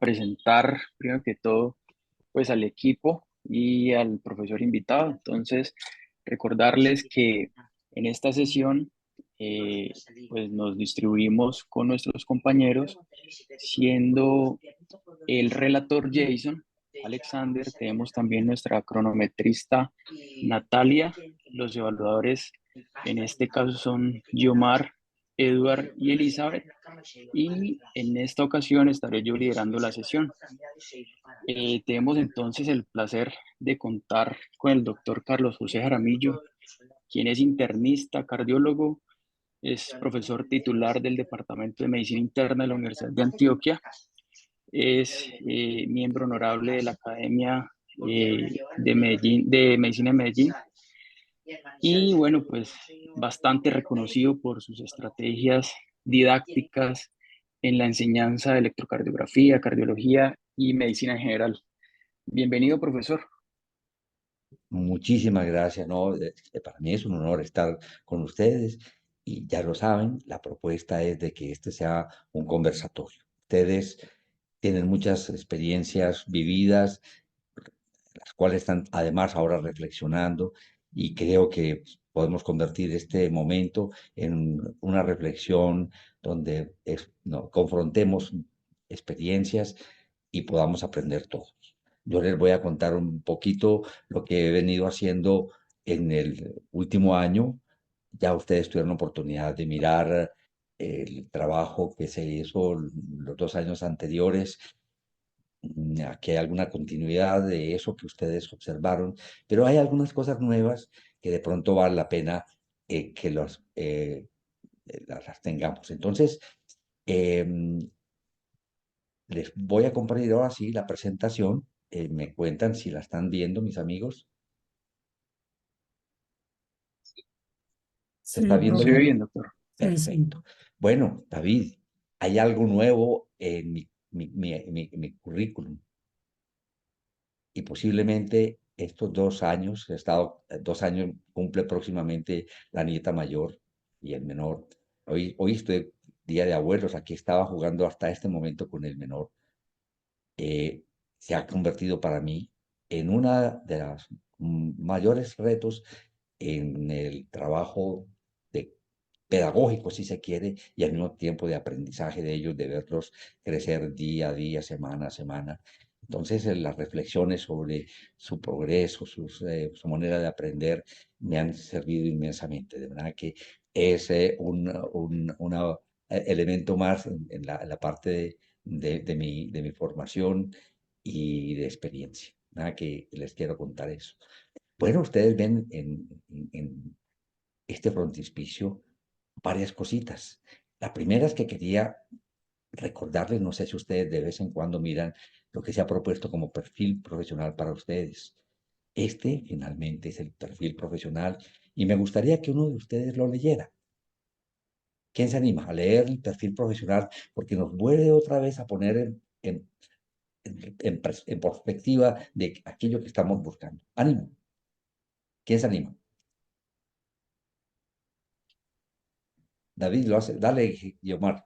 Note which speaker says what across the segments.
Speaker 1: presentar primero que todo pues al equipo y al profesor invitado. Entonces, recordarles que en esta sesión pues nos distribuimos con nuestros compañeros, siendo el relator Jason Alexander, tenemos también nuestra cronometrista Natalia, los evaluadores en este caso son Guiomar, Edward y Elizabeth, y en esta ocasión estaré yo liderando la sesión. Tenemos entonces el placer de contar con el doctor Carlos José Jaramillo, quien es internista, cardiólogo, es profesor titular del Departamento de Medicina Interna de la Universidad de Antioquia, es miembro honorable de la Academia de Medellín, de Medicina de Medellín, y bueno, pues bastante reconocido por sus estrategias didácticas en la enseñanza de electrocardiografía, cardiología y medicina en general. Bienvenido, profesor.
Speaker 2: Muchísimas gracias, ¿no? Para mí es un honor estar con ustedes y ya lo saben, la propuesta es de que este sea un conversatorio. Ustedes tienen muchas experiencias vividas, las cuales están además ahora reflexionando y creo que podemos convertir este momento en una reflexión donde no, confrontemos experiencias y podamos aprender todos. Yo les voy a contar un poquito lo que he venido haciendo en el último año. Ya ustedes tuvieron la oportunidad de mirar el trabajo que se hizo los 2 años anteriores. Aquí hay alguna continuidad de eso que ustedes observaron, pero hay algunas cosas nuevas que de pronto vale la pena que las tengamos. Entonces, em, les voy a compartir ahora sí la presentación. Me cuentan si la están viendo, mis amigos. ¿Se está
Speaker 3: Sí,
Speaker 2: viendo
Speaker 1: Se ve
Speaker 3: profe.
Speaker 2: bien?
Speaker 1: bien, doctor.
Speaker 3: Sí, sí.
Speaker 2: Perfecto. Bueno, David, hay algo nuevo en mi currículum. Y posiblemente estos 2 años, he estado 2 años, cumple próximamente la nieta mayor y el menor. Hoy estoy día de abuelos, aquí estaba jugando hasta este momento con el menor. Se ha convertido para mí en una de las mayores retos en el trabajo de pedagógico, si se quiere, y al mismo tiempo de aprendizaje de ellos, de verlos crecer día a día, semana a semana. Entonces, las reflexiones sobre su progreso, su manera de aprender, me han servido inmensamente. De verdad que es elemento más en la parte de mi formación y de experiencia. Nada que les quiero contar eso. Bueno, ustedes ven en este frontispicio varias cositas. La primera es que quería recordarles, no sé si ustedes de vez en cuando miran lo que se ha propuesto como perfil profesional para ustedes. Este finalmente es el perfil profesional y me gustaría que uno de ustedes lo leyera. ¿Quién se anima a leer el perfil profesional? Porque nos vuelve otra vez a poner en perspectiva de aquello que estamos buscando. Ánimo. ¿Quién se anima? David lo hace. Dale, Guiomar.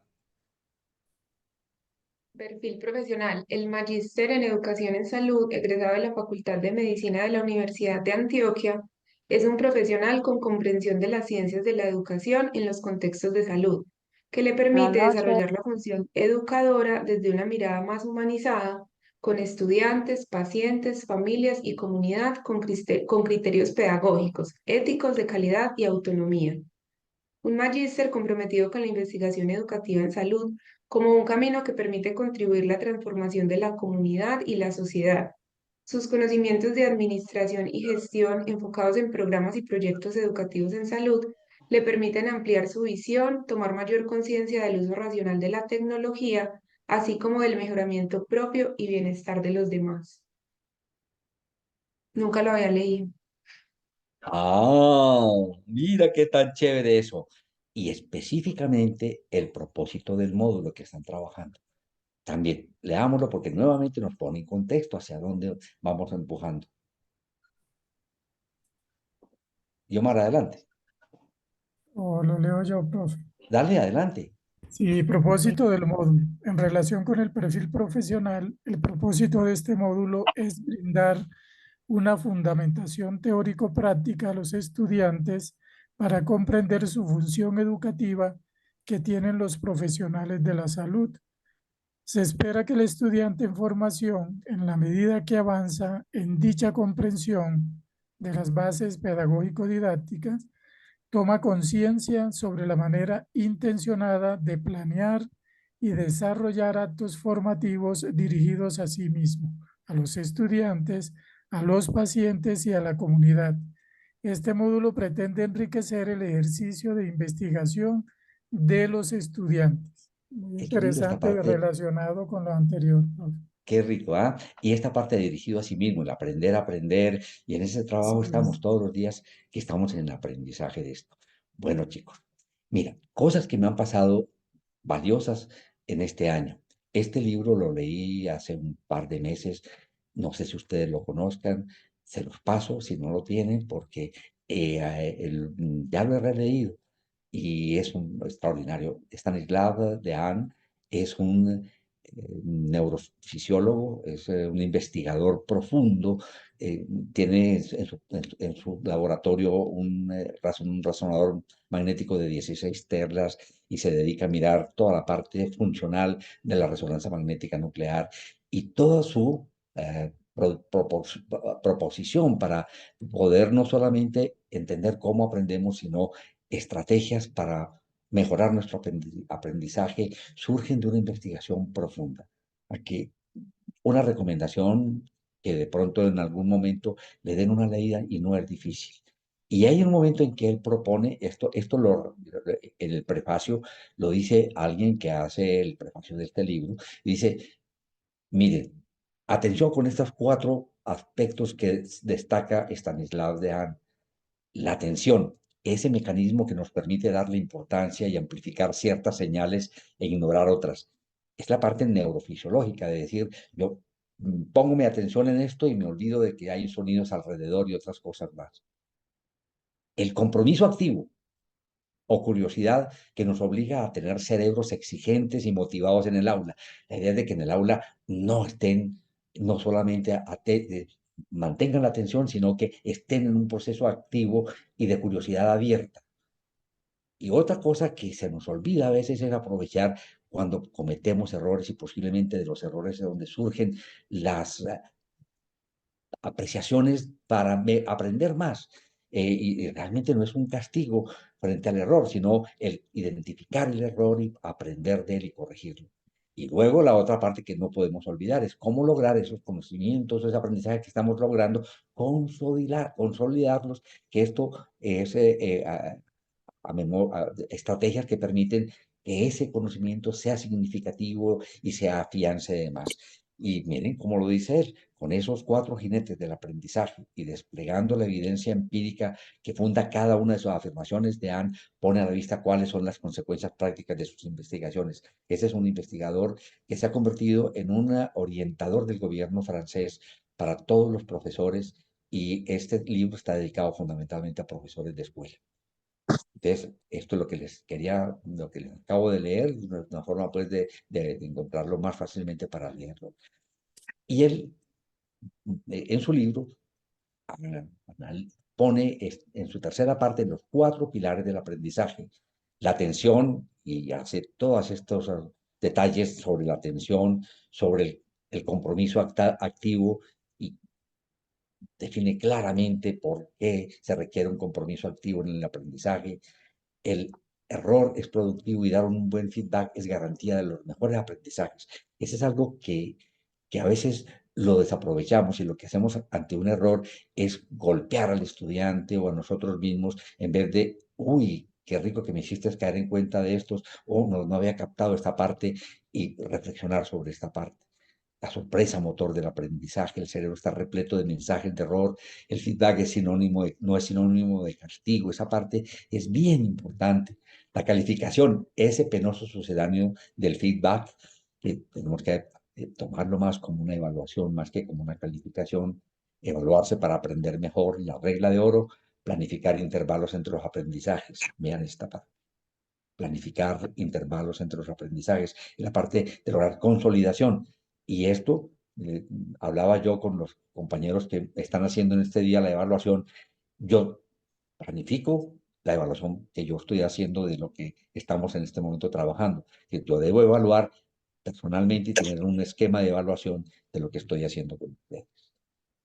Speaker 4: Perfil profesional. El magíster en Educación en Salud, egresado de la Facultad de Medicina de la Universidad de Antioquia, es un profesional con comprensión de las ciencias de la educación en los contextos de salud, que le
Speaker 5: Buenas
Speaker 4: permite
Speaker 5: noches.
Speaker 4: desarrollar la función educadora desde una mirada más humanizada, con estudiantes, pacientes, familias y comunidad con criterios pedagógicos, éticos de calidad y autonomía. Un magíster comprometido con la investigación educativa en salud como un camino que permite contribuir la transformación de la comunidad y la sociedad. Sus conocimientos de administración y gestión enfocados en programas y proyectos educativos en salud le permiten ampliar su visión, tomar mayor conciencia del uso racional de la tecnología, así como del mejoramiento propio y bienestar de los demás. Nunca lo había leído.
Speaker 2: Ah, mira qué tan chévere eso. Y específicamente el propósito del módulo que están trabajando. También leámoslo porque nuevamente nos pone en contexto hacia dónde vamos empujando. Guiomar, adelante.
Speaker 3: O lo leo yo, profe.
Speaker 2: Dale, adelante.
Speaker 3: Sí, propósito del módulo. En relación con el perfil profesional, el propósito de este módulo es brindar una fundamentación teórico-práctica a los estudiantes para comprender su función educativa que tienen los profesionales de la salud. Se espera que el estudiante en formación, en la medida que avanza en dicha comprensión de las bases pedagógico-didácticas, toma conciencia sobre la manera intencionada de planear y desarrollar actos formativos dirigidos a sí mismo, a los estudiantes, a los pacientes y a la comunidad. Este módulo pretende enriquecer el ejercicio de investigación de los estudiantes. Muy
Speaker 2: Qué lindo esta
Speaker 3: interesante
Speaker 2: parte.
Speaker 3: relacionado con lo anterior, profe.
Speaker 2: Qué rico, ¿ah? Y esta parte dirigido a sí mismo, el aprender a aprender, y en ese
Speaker 3: Así
Speaker 2: trabajo estamos
Speaker 3: es.
Speaker 2: todos los días que estamos en el aprendizaje de esto. Bueno, chicos, mira, cosas que me han pasado valiosas en este año. Este libro lo leí hace un par de meses, no sé si ustedes lo conozcan, se los paso si no lo tienen, porque ya lo he releído y es un extraordinario. Stanislav Dehaene es un neurofisiólogo, es un investigador profundo, tiene en su laboratorio un razonador magnético de 16 terras y se dedica a mirar toda la parte funcional de la resonancia magnética nuclear y toda su proposición para poder no solamente entender cómo aprendemos, sino estrategias para mejorar nuestro aprendizaje surgen de una investigación profunda. Aquí una recomendación que de pronto en algún momento le den una leída y no es difícil. Y hay un momento en que él propone, en el prefacio lo dice alguien que hace el prefacio de este libro, y dice, miren, atención con estos cuatro aspectos que destaca Stanislav Dehaene. La atención, ese mecanismo que nos permite darle importancia y amplificar ciertas señales e ignorar otras. Es la parte neurofisiológica de decir, yo pongo mi atención en esto y me olvido de que hay sonidos alrededor y otras cosas más. El compromiso activo o curiosidad que nos obliga a tener cerebros exigentes y motivados en el aula. La idea es de que en el aula no estén, no solamente mantengan la atención, sino que estén en un proceso activo y de curiosidad abierta. Y otra cosa que se nos olvida a veces es aprovechar cuando cometemos errores y posiblemente de los errores de donde surgen las apreciaciones para aprender más. Y realmente no es un castigo frente al error, sino el identificar el error y aprender de él y corregirlo. Y luego la otra parte que no podemos olvidar es cómo lograr esos conocimientos, ese aprendizaje que estamos logrando, consolidarlos, que esto es estrategias que permiten que ese conocimiento sea significativo y se afiance de más. Y miren cómo lo dice él, con esos cuatro jinetes del aprendizaje y desplegando la evidencia empírica que funda cada una de sus afirmaciones, Dehaene pone a la vista cuáles son las consecuencias prácticas de sus investigaciones. Ese es un investigador que se ha convertido en un orientador del gobierno francés para todos los profesores y este libro está dedicado fundamentalmente a profesores de escuela. Entonces, esto es lo que les quería, lo que les acabo de leer, una forma pues de encontrarlo más fácilmente para leerlo. Y él, en su libro, pone en su tercera parte los cuatro pilares del aprendizaje. La atención, y hace todos estos detalles sobre la atención, sobre el compromiso activo, y define claramente por qué se requiere un compromiso activo en el aprendizaje. El error es productivo y dar un buen feedback es garantía de los mejores aprendizajes. Ese es algo que a veces lo desaprovechamos y lo que hacemos ante un error es golpear al estudiante o a nosotros mismos en vez de, uy, qué rico que me hiciste caer en cuenta de estos, o no había captado esta parte y reflexionar sobre esta parte. La sorpresa motor del aprendizaje, el cerebro está repleto de mensajes de error, el feedback es no es sinónimo de castigo, esa parte es bien importante. La calificación, ese penoso sucedáneo del feedback, que tenemos que tomarlo más como una evaluación, más que como una calificación, evaluarse para aprender mejor, la regla de oro, planificar intervalos entre los aprendizajes. Vean esta parte. planificar intervalos entre los aprendizajes, en la parte de lograr consolidación. Y esto, hablaba yo con los compañeros que están haciendo en este día la evaluación, yo planifico la evaluación que yo estoy haciendo de lo que estamos en este momento trabajando. Que yo debo evaluar personalmente y tener un esquema de evaluación de lo que estoy haciendo con ustedes.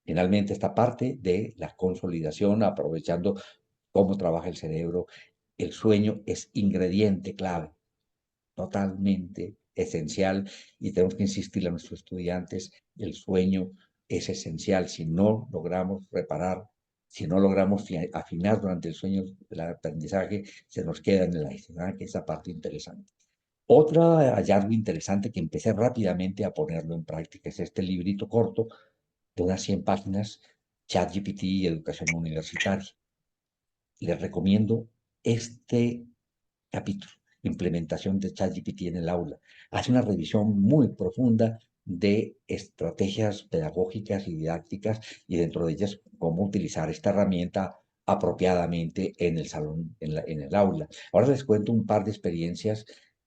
Speaker 2: Finalmente, esta parte de la consolidación, aprovechando cómo trabaja el cerebro, el sueño es ingrediente clave, totalmente esencial, y tenemos que insistirle a nuestros estudiantes, el sueño es esencial. Si no logramos reparar, si no logramos afinar durante el sueño, el aprendizaje se nos queda en el aire, ¿verdad? Que esa parte interesante. Otro hallazgo interesante que empecé rápidamente a ponerlo en práctica es este librito corto de unas 100 páginas, ChatGPT y Educación Universitaria. Les recomiendo este capítulo, implementación de ChatGPT en el aula. Hace una revisión muy profunda de estrategias pedagógicas y didácticas, y dentro de ellas cómo utilizar esta herramienta apropiadamente en el salón, en el aula. Ahora les cuento un par de experiencias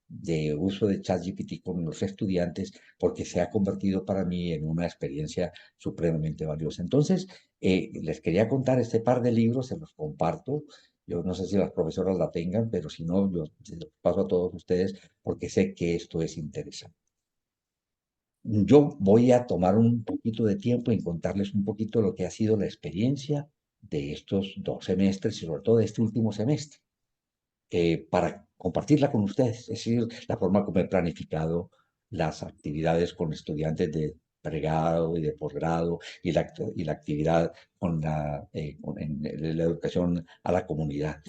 Speaker 2: de uso de ChatGPT con los estudiantes, porque se ha convertido para mí en una experiencia supremamente valiosa. Entonces, les quería contar este par de libros, se los comparto. Yo no sé si las profesoras la tengan, pero si no, yo se los paso a todos ustedes porque sé que esto es interesante. Yo voy a tomar un poquito de tiempo en contarles un poquito lo que ha sido la experiencia de estos 2 semestres y sobre todo de este último semestre, para compartirla con ustedes. Es decir, la forma como he planificado las actividades con estudiantes de pregrado y de posgrado, y la actividad en la educación a la comunidad.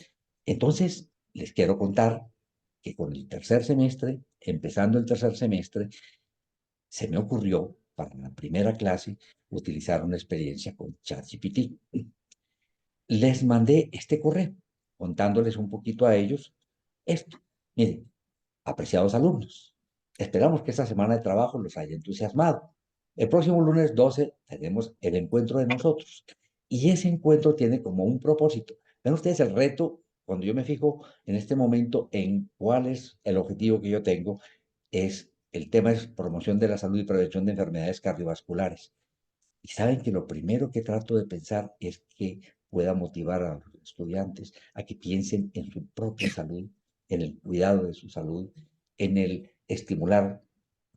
Speaker 2: Entonces, les quiero contar que con el tercer semestre, empezando el tercer semestre, se me ocurrió para la primera clase utilizar una experiencia con ChatGPT. Les mandé este correo contándoles un poquito a ellos esto. Miren, apreciados alumnos, esperamos que esta semana de trabajo los haya entusiasmado. El próximo lunes 12 tenemos el encuentro de nosotros, y ese encuentro tiene como un propósito. Ven ustedes el reto, cuando yo me fijo en este momento en cuál es el objetivo que yo tengo, el tema es promoción de la salud y prevención de enfermedades cardiovasculares. Y saben que lo primero que trato de pensar es que pueda motivar a los estudiantes a que piensen en su propia salud, en el cuidado de su salud, en el estimular a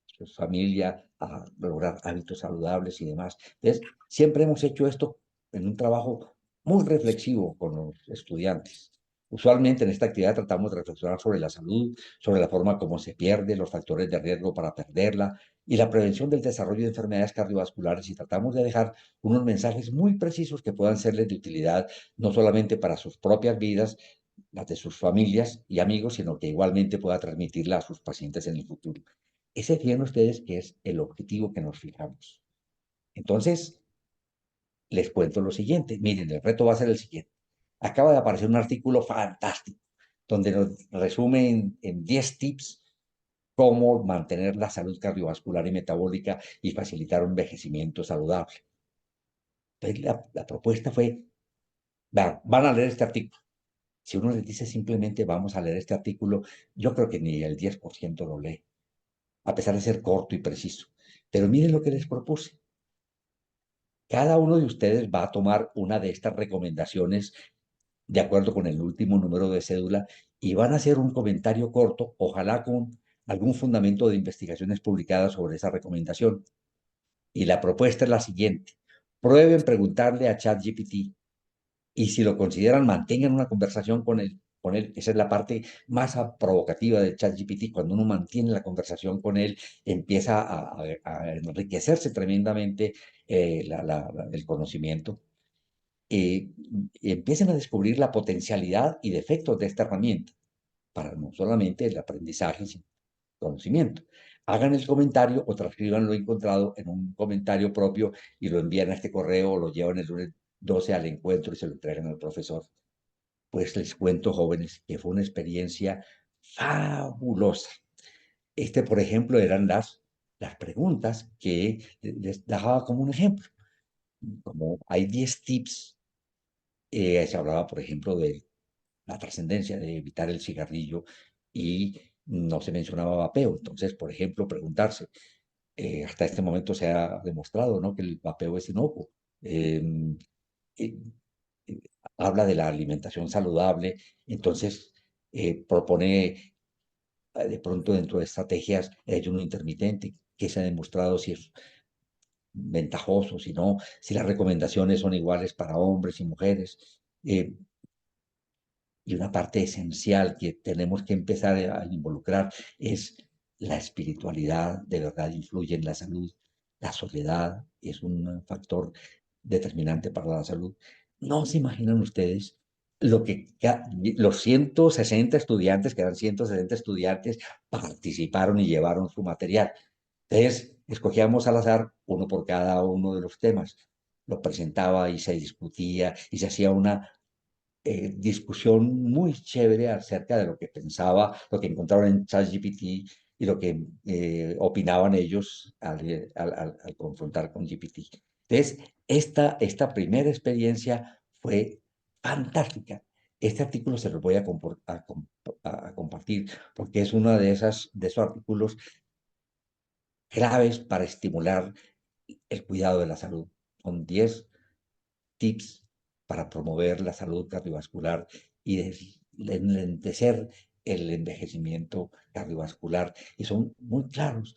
Speaker 2: su familia a lograr hábitos saludables y demás. Entonces, siempre hemos hecho esto en un trabajo muy reflexivo con los estudiantes. Usualmente en esta actividad tratamos de reflexionar sobre la salud, sobre la forma como se pierde, los factores de riesgo para perderla y la prevención del desarrollo de enfermedades cardiovasculares, y tratamos de dejar unos mensajes muy precisos que puedan serles de utilidad, no solamente para sus propias vidas, las de sus familias y amigos, sino que igualmente pueda transmitirla a sus pacientes en el futuro. Ese, fíjense ustedes, que es el objetivo que nos fijamos. Entonces, les cuento lo siguiente. Miren, el reto va a ser el siguiente. Acaba de aparecer un artículo fantástico donde nos resume en 10 tips cómo mantener la salud cardiovascular y metabólica y facilitar un envejecimiento saludable. Entonces, la propuesta fue, van a leer este artículo. Si uno les dice simplemente vamos a leer este artículo, yo creo que ni el 10% lo lee, a pesar de ser corto y preciso. Pero miren lo que les propuse. Cada uno de ustedes va a tomar una de estas recomendaciones de acuerdo con el último número de cédula, y van a hacer un comentario corto, ojalá con algún fundamento de investigaciones publicadas sobre esa recomendación. Y la propuesta es la siguiente: prueben preguntarle a ChatGPT, y si lo consideran, mantengan una conversación con él. Esa es la parte más provocativa de ChatGPT. Cuando uno mantiene la conversación con él, empieza a enriquecerse tremendamente el conocimiento. Y empiecen a descubrir la potencialidad y defectos de esta herramienta para no solamente el aprendizaje, sino el conocimiento. Hagan el comentario o transcriban lo encontrado en un comentario propio y lo envían a este correo, o lo llevan el lunes 12 al encuentro y se lo entregan al profesor. Pues les cuento, jóvenes, que fue una experiencia fabulosa. Por ejemplo, eran las preguntas que les dejaba como un ejemplo. Como hay 10 tips, se hablaba, por ejemplo, de la trascendencia de evitar el cigarrillo y no se mencionaba vapeo. Entonces, por ejemplo, preguntarse, hasta este momento se ha demostrado, ¿no?, que el vapeo es inocuo. Em, eh, eh, Habla de la alimentación saludable, entonces propone de pronto dentro de estrategias el ayuno intermitente, que se ha demostrado si es ventajoso, si no, si las recomendaciones son iguales para hombres y mujeres. Y una parte esencial que tenemos que empezar a involucrar es la espiritualidad, de verdad influye en la salud. La soledad es un factor determinante para la salud. No se imaginan ustedes lo que los 160 estudiantes, que eran 160 estudiantes, participaron y llevaron su material. Entonces, escogíamos al azar uno por cada uno de los temas. Lo presentaba y se discutía y se hacía una discusión muy chévere acerca de lo que pensaba, lo que encontraron en ChatGPT y lo que opinaban ellos al confrontar con GPT. Entonces, esta primera experiencia fue fantástica. Este artículo se lo voy a compartir porque es uno de esos artículos claves para estimular el cuidado de la salud. Son 10 tips para promover la salud cardiovascular y lentecer el envejecimiento cardiovascular. Y son muy claros.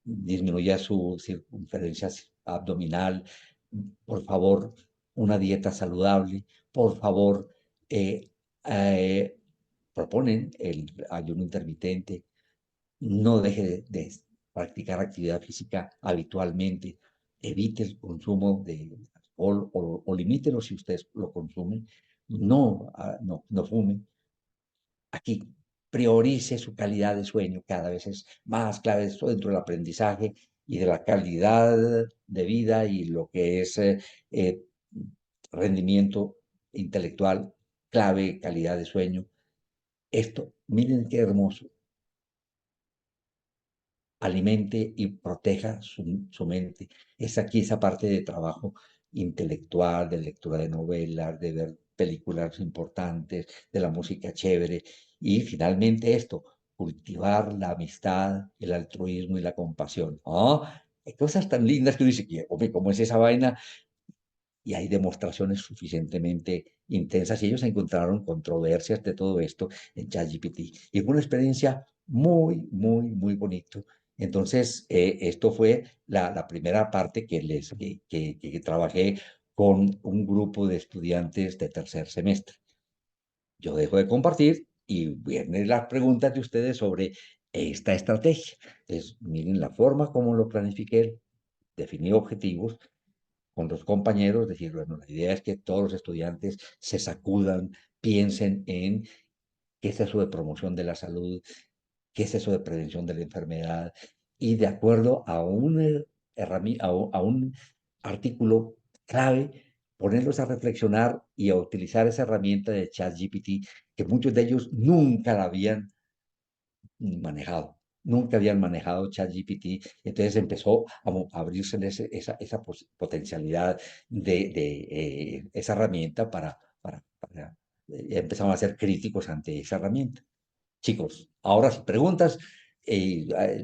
Speaker 2: Disminuya su circunferencia abdominal. Por favor, una dieta saludable. Por favor, eh, eh, proponen el ayuno intermitente. No deje de practicar actividad física habitualmente, evite el consumo de alcohol o limítelo si usted lo consume, no fume. Aquí priorice su calidad de sueño, cada vez es más clave esto dentro del aprendizaje y de la calidad de vida y lo que es eh, rendimiento intelectual, clave, calidad de sueño. Esto, miren qué hermoso, alimente y proteja su mente. Es aquí esa parte de trabajo intelectual, de lectura de novelas, de ver películas importantes, de la música chévere. Y finalmente esto, cultivar la amistad, el altruismo y la compasión. ¡Ah! Hay cosas tan lindas que uno dice, hombre, ¿cómo es esa vaina? Y hay demostraciones suficientemente intensas y ellos encontraron controversias de todo esto en ChatGPT. Y fue una experiencia muy, muy, muy bonito. Entonces, esto fue la primera parte que trabajé con un grupo de estudiantes de tercer semestre. Yo dejo de compartir y vienen las preguntas de ustedes sobre esta estrategia. Entonces, miren la forma como lo planifiqué, definí objetivos con los compañeros, decir, bueno, la idea es que todos los estudiantes se sacudan, piensen en qué es eso de promoción de la salud, qué es eso de prevención de la enfermedad, y de acuerdo a a un artículo clave, ponerlos a reflexionar y a utilizar esa herramienta de ChatGPT, que muchos de ellos nunca la habían manejado. Nunca habían manejado ChatGPT, entonces empezó a abrirse esa potencialidad de esa herramienta empezaron a ser críticos ante esa herramienta. Chicos, ahora si preguntas,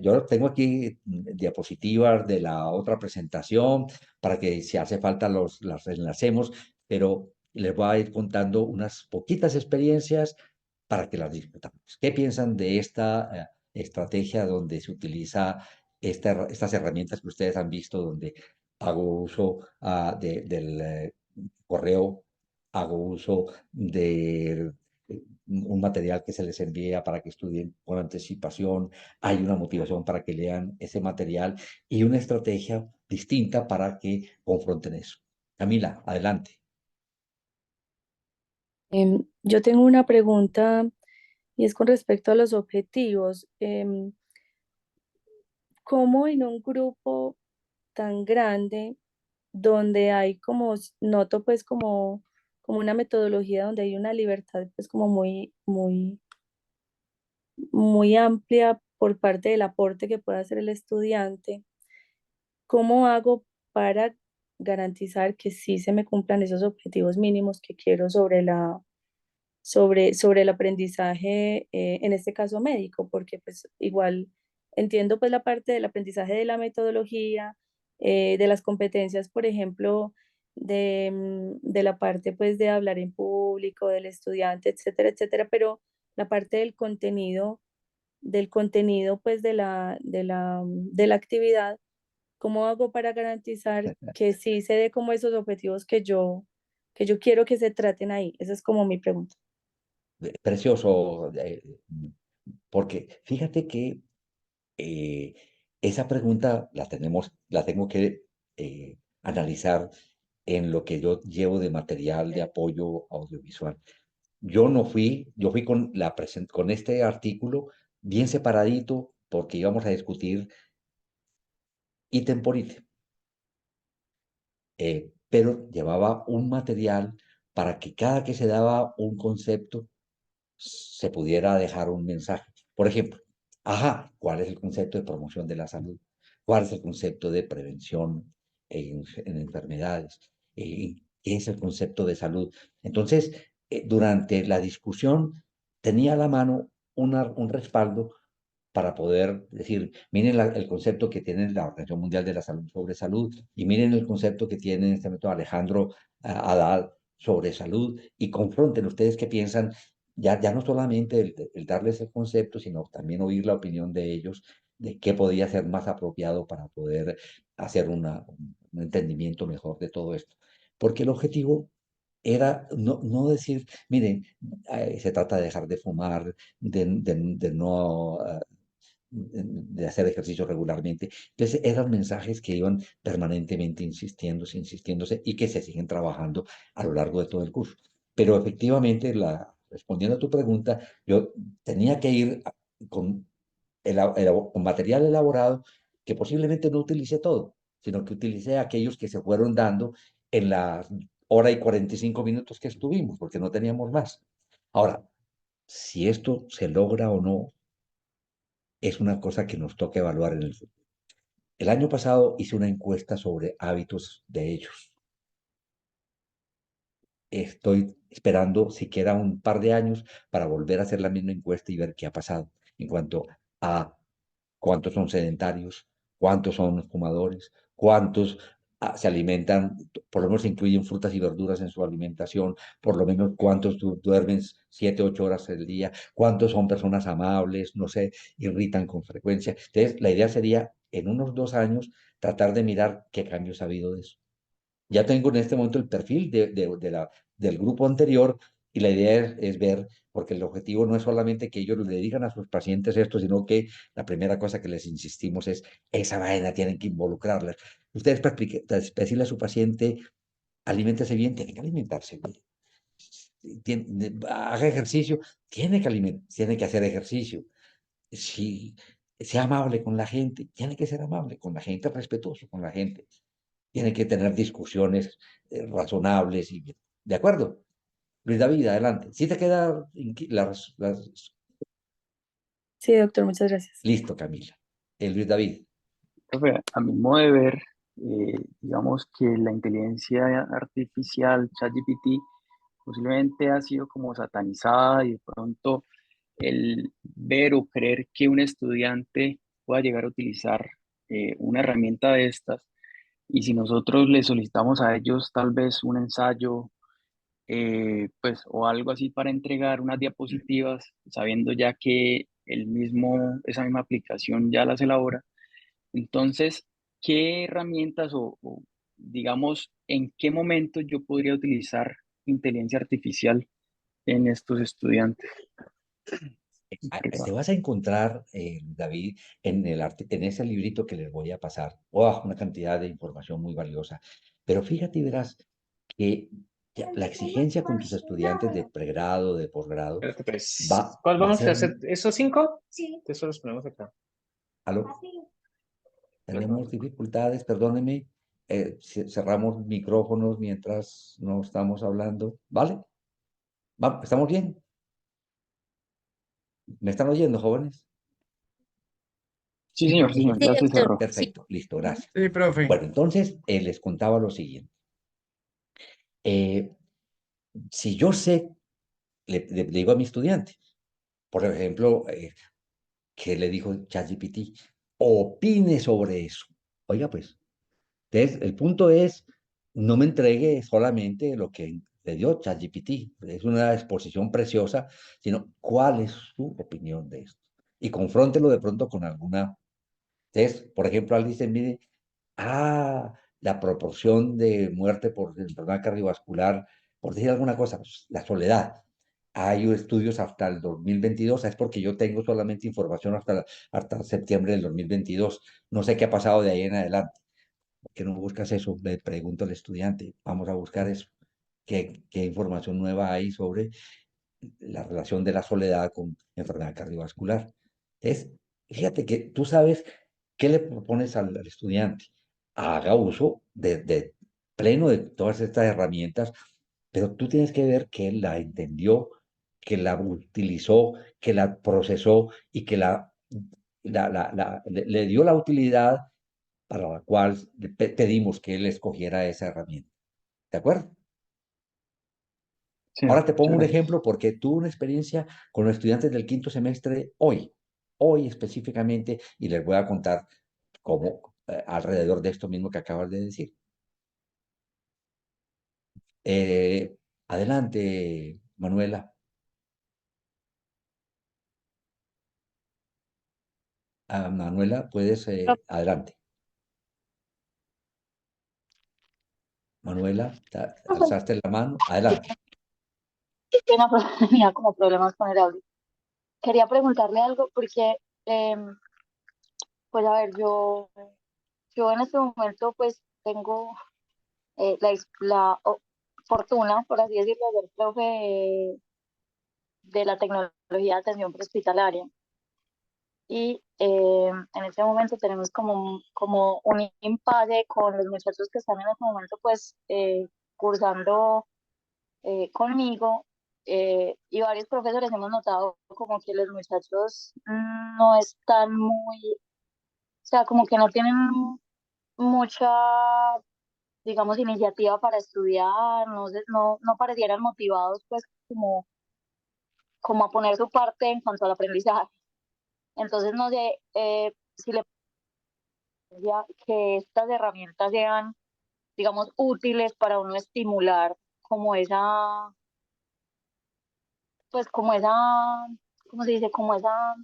Speaker 2: yo tengo aquí diapositivas de la otra presentación para que si hace falta las enlacemos, pero les voy a ir contando unas poquitas experiencias para que las discutamos. ¿Qué piensan de esta estrategia donde se utiliza estas herramientas que ustedes han visto, donde hago uso del correo, hago uso de un material que se les envía para que estudien con anticipación, hay una motivación para que lean ese material y una estrategia distinta para que confronten eso? Camila, adelante.
Speaker 5: Yo tengo una pregunta y es con respecto a los objetivos. ¿Cómo en un grupo tan grande donde hay como, noto pues como una metodología donde hay una libertad pues como muy amplia por parte del aporte que pueda hacer el estudiante, cómo hago para garantizar que sí se me cumplan esos objetivos mínimos que quiero sobre sobre el aprendizaje, en este caso médico, porque pues igual entiendo pues la parte del aprendizaje de la metodología, de las competencias, por ejemplo, de la parte pues de hablar en público, del estudiante, etcétera, etcétera, pero la parte del contenido pues de la actividad, ¿cómo hago para garantizar que sí se dé como esos objetivos que yo quiero que se traten ahí? Esa es como mi pregunta.
Speaker 2: Precioso, porque fíjate que eh, esa pregunta la tengo que analizar en lo que yo llevo de material de apoyo audiovisual. Yo fui con, con este artículo bien separadito porque íbamos a discutir ítem por ítem, pero llevaba un material para que cada que se daba un concepto se pudiera dejar un mensaje. Por ejemplo, ¿cuál es el concepto de promoción de la salud? ¿Cuál es el concepto de prevención en enfermedades? ¿Qué es el concepto de salud? Entonces, durante la discusión tenía a la mano un respaldo para poder decir, miren el concepto que tiene la Organización Mundial de la Salud sobre salud y miren el concepto que tiene en este momento Alejandro Haddad sobre salud y confronten ustedes qué piensan, ya no solamente el darles el concepto, sino también oír la opinión de ellos de qué podría ser más apropiado para poder hacer un entendimiento mejor de todo esto. Porque el objetivo era no decir, miren, se trata de dejar de fumar, de no de hacer ejercicio regularmente. Entonces eran mensajes que iban permanentemente insistiéndose y que se siguen trabajando a lo largo de todo el curso. Pero efectivamente, respondiendo a tu pregunta, yo tenía que ir con, con material elaborado que posiblemente no utilicé todo, sino que utilicé aquellos que se fueron dando en la hora y 45 minutos que estuvimos, porque no teníamos más. Ahora, si esto se logra o no, es una cosa que nos toca evaluar en el futuro. El año pasado hice una encuesta sobre hábitos de ellos. Estoy esperando siquiera un par de años para volver a hacer la misma encuesta y ver qué ha pasado en cuanto a cuántos son sedentarios, cuántos son fumadores, cuántos se alimentan, por lo menos incluyen frutas y verduras en su alimentación, por lo menos cuántos duermen 7, 8 horas al día, cuántos son personas amables, no sé, irritan con frecuencia. Entonces, la idea sería, en unos 2 años, tratar de mirar qué cambios ha habido de eso. Ya tengo en este momento el perfil del grupo anterior y la idea es ver, porque el objetivo no es solamente que ellos le digan a sus pacientes esto, sino que la primera cosa que les insistimos es, esa vaina tienen que involucrarlas. Ustedes para decirle a su paciente, aliméntese bien, tiene que alimentarse bien. Haga ejercicio, tiene que hacer ejercicio. Si sea amable con la gente, tiene que ser amable con la gente, respetuoso con la gente. Tiene que tener discusiones razonables y bien. ¿De acuerdo? Luis David, adelante. Si te queda
Speaker 5: Sí, doctor, muchas gracias.
Speaker 2: listo, Camila. El Luis David.
Speaker 1: Profe, a mi modo de ver, digamos que la inteligencia artificial, ChatGPT, posiblemente ha sido como satanizada y de pronto el ver o creer que un estudiante pueda llegar a utilizar una herramienta de estas y si nosotros le solicitamos a ellos tal vez un ensayo, pues o algo así para entregar unas diapositivas, sabiendo ya que esa misma aplicación ya las elabora, entonces, ¿qué herramientas digamos, en qué momento yo podría utilizar inteligencia artificial en estos estudiantes?
Speaker 2: Te vas a encontrar, David, en ese librito que les voy a pasar, una cantidad de información muy valiosa. Pero fíjate y verás que la exigencia con tus estudiantes de pregrado, de posgrado,
Speaker 6: Espérate, pues,
Speaker 2: va,
Speaker 6: ¿cuál
Speaker 2: va a
Speaker 6: vamos a
Speaker 2: ser...
Speaker 6: hacer? ¿Esos 5? Sí. Entonces los ponemos acá.
Speaker 2: ¿Aló? Tenemos dificultades, perdónenme. Cerramos micrófonos mientras no estamos hablando, ¿vale? ¿Estamos bien? ¿Me están oyendo, jóvenes?
Speaker 1: Sí, señor,
Speaker 5: Sí,
Speaker 1: ya se
Speaker 5: doctor.
Speaker 1: cerró.
Speaker 2: Perfecto, listo, gracias.
Speaker 6: Sí, profe.
Speaker 2: Bueno, entonces les contaba lo siguiente. Si yo sé le digo a mi estudiante, por ejemplo, ¿qué le dijo ChatGPT? Opine sobre eso. Oiga, pues, entonces, el punto es, no me entregue solamente lo que le dio ChatGPT, es una exposición preciosa, sino cuál es su opinión de esto. Y confróntelo de pronto con alguna. Entonces, por ejemplo, alguien dice, mire, la proporción de muerte por enfermedad cardiovascular, por decir alguna cosa, pues, la soledad. Hay estudios hasta el 2022, es porque yo tengo solamente información hasta septiembre del 2022. No sé qué ha pasado de ahí en adelante. ¿Por qué no buscas eso? Le pregunto al estudiante, vamos a buscar eso. ¿Qué información nueva hay sobre la relación de la soledad con enfermedad cardiovascular? Es, fíjate que tú sabes qué le propones al estudiante. Haga uso de pleno de todas estas herramientas, pero tú tienes que ver que él la entendió, que la utilizó, que la procesó y que le dio la utilidad para la cual le pedimos que él escogiera esa herramienta. ¿De acuerdo?
Speaker 1: Sí,
Speaker 2: Ahora te pongo
Speaker 1: muchas
Speaker 2: un
Speaker 1: gracias.
Speaker 2: ejemplo porque tuve una experiencia con los estudiantes del quinto semestre hoy específicamente, y les voy a contar cómo alrededor de esto mismo que acabas de decir. Adelante, Manuela. Manuela, puedes, adelante. Manuela, alzaste la mano, adelante.
Speaker 7: Pena, pero tenía como problemas con el audio. Quería preguntarle algo porque, pues a ver, yo en este momento pues tengo la fortuna, por así decirlo, de ser profe de la tecnología de atención prehospitalaria. Y en este momento tenemos como un impasse con los muchachos que están en este momento pues cursando conmigo, y varios profesores hemos notado como que los muchachos no están muy, o sea, como que no tienen mucha, digamos, iniciativa para estudiar, no parecieran motivados pues como a poner su parte en cuanto al aprendizaje. Entonces, no sé si le parecería que estas herramientas sean, digamos, útiles para uno estimular como esa, pues como esa, ¿cómo se dice? Como esa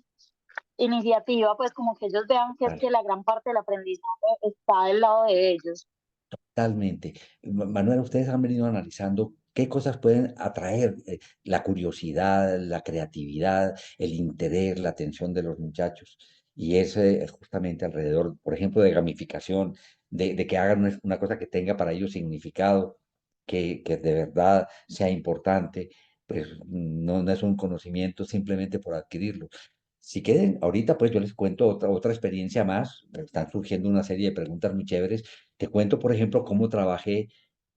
Speaker 7: iniciativa, pues como que ellos vean que es
Speaker 2: Vale.
Speaker 7: que la gran parte del aprendizaje está del lado de ellos.
Speaker 2: Totalmente. Manuel, ustedes han venido analizando qué cosas pueden atraer la curiosidad, la creatividad, el interés, la atención de los muchachos. Y es justamente alrededor, por ejemplo, de gamificación, de que hagan una cosa que tenga para ellos significado, que de verdad sea importante, pues no es un conocimiento simplemente por adquirirlo. Si quieren, ahorita pues yo les cuento otra experiencia más, están surgiendo una serie de preguntas muy chéveres. Te cuento, por ejemplo, cómo trabajé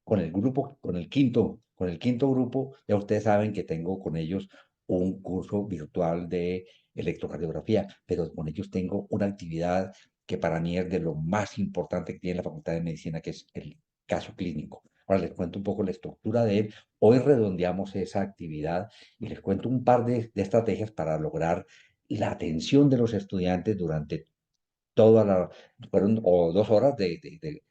Speaker 2: con el grupo, con el quinto grupo. Ya ustedes saben que tengo con ellos un curso virtual de electrocardiografía, pero con ellos tengo una actividad que para mí es de lo más importante que tiene la Facultad de Medicina, que es el caso clínico. Ahora les cuento un poco la estructura de él. Hoy redondeamos esa actividad y les cuento un par de estrategias para lograr la atención de los estudiantes durante fueron o 2 horas de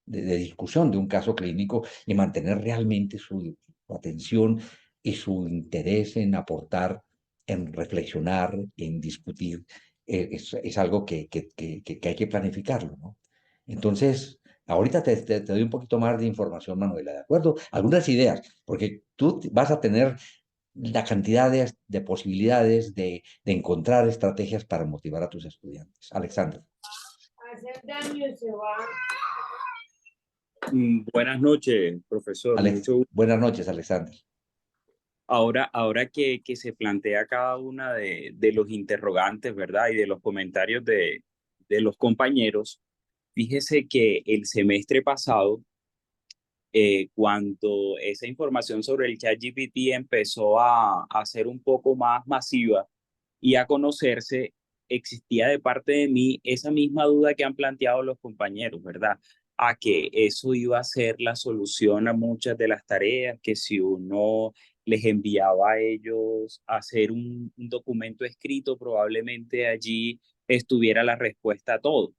Speaker 2: discusión de un caso clínico y mantener realmente su atención y su interés en aportar, en reflexionar, en discutir, es algo que hay que planificarlo, ¿no? Entonces, ahorita te doy un poquito más de información, Manuela, ¿de acuerdo? Algunas ideas, porque tú vas a tener la cantidad de posibilidades de encontrar estrategias para motivar a tus estudiantes. Alexander.
Speaker 8: Buenas noches, profesor. Mucho gusto.
Speaker 2: Buenas noches, Alexander.
Speaker 8: Ahora que se plantea cada una de los interrogantes, ¿verdad? Y de los comentarios de los compañeros, fíjese que el semestre pasado, cuando esa información sobre el ChatGPT empezó a ser un poco más masiva y a conocerse, existía de parte de mí esa misma duda que han planteado los compañeros, ¿verdad? A que eso iba a ser la solución a muchas de las tareas, que si uno les enviaba a ellos a hacer un documento escrito, probablemente allí estuviera la respuesta a todo.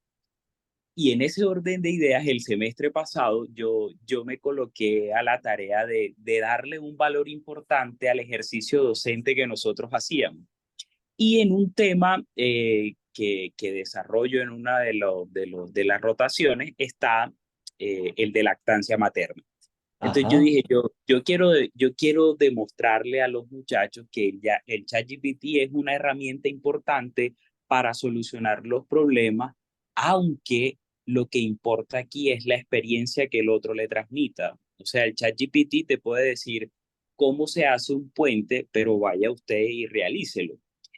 Speaker 8: Y en ese orden de ideas, el semestre pasado yo me coloqué a la tarea de darle un valor importante al ejercicio docente que nosotros hacíamos. Y en un tema que desarrollo en una de las rotaciones está el de lactancia materna. Entonces yo
Speaker 2: Ajá.
Speaker 8: dije, yo quiero demostrarle a los muchachos que ya el ChatGPT es una herramienta importante para solucionar los problemas, aunque lo que importa aquí es la experiencia que el otro le transmita. O sea, el ChatGPT te puede decir cómo se hace un puente, pero vaya usted y realícelo.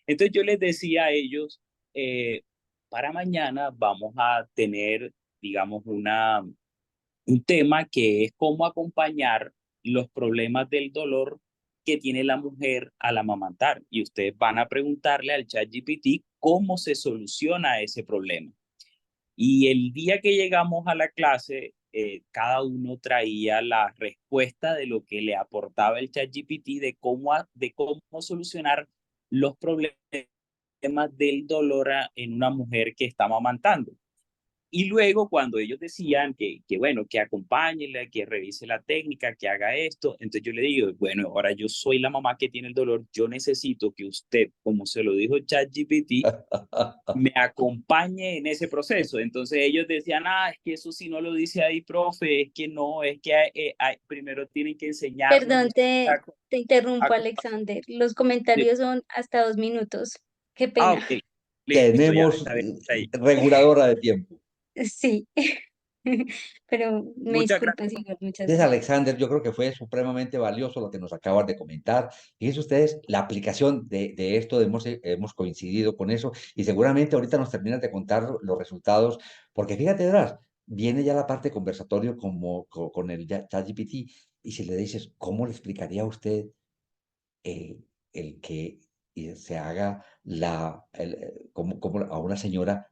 Speaker 8: Entonces yo les decía a ellos, eh, para mañana vamos a tener, digamos, un tema que es cómo acompañar los problemas del dolor que tiene la mujer al amamantar. Y ustedes van a preguntarle al ChatGPT cómo se soluciona ese problema. Y el día que llegamos a la clase, cada uno traía la respuesta de lo que le aportaba el ChatGPT de cómo solucionar los problemas del dolor en una mujer que está amamantando. Y luego cuando ellos decían bueno, que acompáñenla, que revise la técnica, que haga esto, entonces yo le digo, bueno, ahora yo soy la mamá que tiene el dolor, yo necesito que usted, como se lo dijo ChatGPT, me acompañe en ese proceso. Entonces ellos decían, es que eso si no lo dice ahí, profe, es que no, es que primero tienen que enseñarnos
Speaker 9: Perdón, te interrumpo,
Speaker 8: a-
Speaker 9: Alexander. Los comentarios son hasta 2 minutos. Qué pena.
Speaker 8: ok, listo, ya me
Speaker 2: Tenemos
Speaker 8: está viendo ahí.
Speaker 2: reguladora de tiempo.
Speaker 9: Sí. Pero me
Speaker 8: Muchas
Speaker 9: disculpas
Speaker 8: gracias.
Speaker 9: igual, muchas
Speaker 2: Entonces,
Speaker 9: gracias.
Speaker 2: Alexander, yo creo que fue supremamente valioso lo que nos acabas de comentar. Fíjense ustedes, la aplicación de esto, hemos coincidido con eso y seguramente ahorita nos terminas de contar los resultados, porque fíjate, verás, viene ya la parte conversatorio con el ChatGPT y si le dices, ¿cómo le explicaría a usted eh, el que se haga como a una señora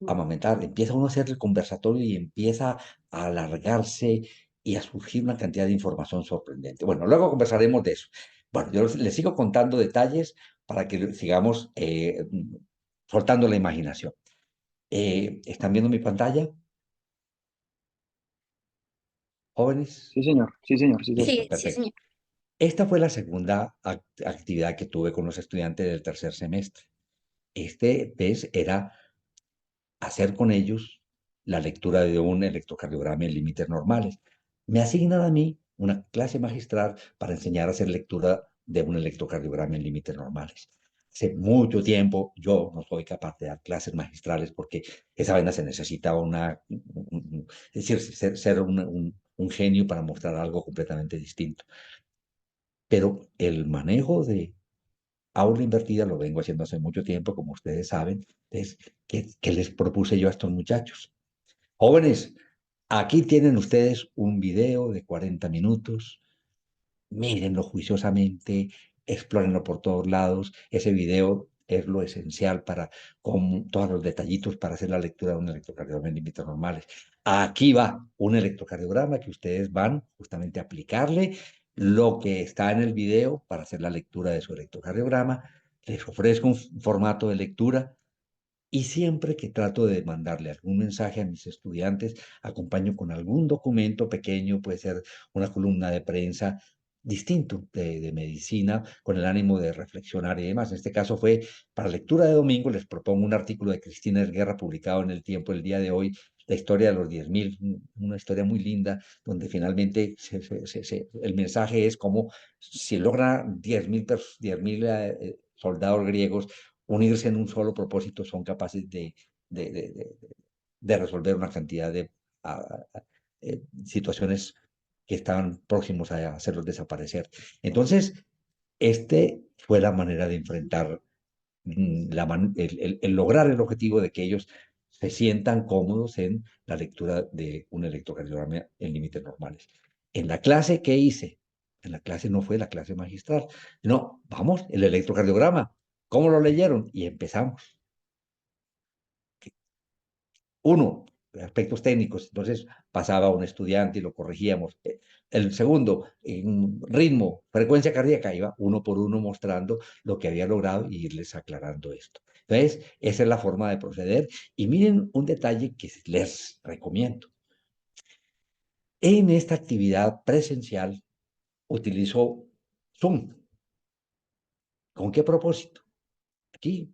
Speaker 2: amamentar? Empieza uno a hacer el conversatorio y empieza a alargarse y a surgir una cantidad de información sorprendente. Bueno, luego conversaremos de eso. Bueno, yo les sigo contando detalles para que sigamos soltando la imaginación. ¿Están viendo mi pantalla, jóvenes?
Speaker 1: Sí, señor, sí, señor, sí, señor.
Speaker 2: Listo,
Speaker 9: Sí, sí,
Speaker 2: perfecto.
Speaker 9: señor.
Speaker 2: Esta fue la segunda actividad que tuve con los estudiantes del tercer semestre. Este vez era hacer con ellos la lectura de un electrocardiograma en límites normales. Me asignan a mí una clase magistral para enseñar a hacer lectura de un electrocardiograma en límites normales. Hace mucho tiempo yo no soy capaz de dar clases magistrales porque esa vaina se necesita es decir, ser un genio para mostrar algo completamente distinto. Pero el manejo de aula invertida lo vengo haciendo hace mucho tiempo, como ustedes saben, es que les propuse yo a estos muchachos. Jóvenes, aquí tienen ustedes un video de 40 minutos. Mírenlo juiciosamente, explórenlo por todos lados. Ese video es lo esencial con todos los detallitos para hacer la lectura de un electrocardiograma en límites normales. Aquí va un electrocardiograma que ustedes van justamente a aplicarle lo que está en el video para hacer la lectura de su electrocardiograma. Les ofrezco un formato de lectura y siempre que trato de mandarle algún mensaje a mis estudiantes, acompaño con algún documento pequeño, puede ser una columna de prensa distinto de medicina, con el ánimo de reflexionar y demás. En este caso fue para lectura de domingo, les propongo un artículo de Cristina Guerra publicado en El Tiempo el día de hoy, la historia de los 10.000, una historia muy linda, donde finalmente el mensaje es como si logra 10.000 soldados griegos unirse en un solo propósito, son capaces de, de, de resolver una cantidad de situaciones que estaban próximos a hacerlos desaparecer. Entonces, este fue la manera de enfrentar el lograr el objetivo de que ellos se sientan cómodos en la lectura de un electrocardiograma en límites normales. En la clase, ¿qué hice? En la clase no fue la clase magistral. No, vamos, el electrocardiograma. ¿Cómo lo leyeron? Y empezamos. Uno, aspectos técnicos, entonces pasaba un estudiante y lo corregíamos. El segundo, en ritmo, frecuencia cardíaca, iba uno por uno mostrando lo que había logrado y irles aclarando esto. Entonces, esa es la forma de proceder. Y miren un detalle que les recomiendo. En esta actividad presencial utilizo Zoom. ¿Con qué propósito? Aquí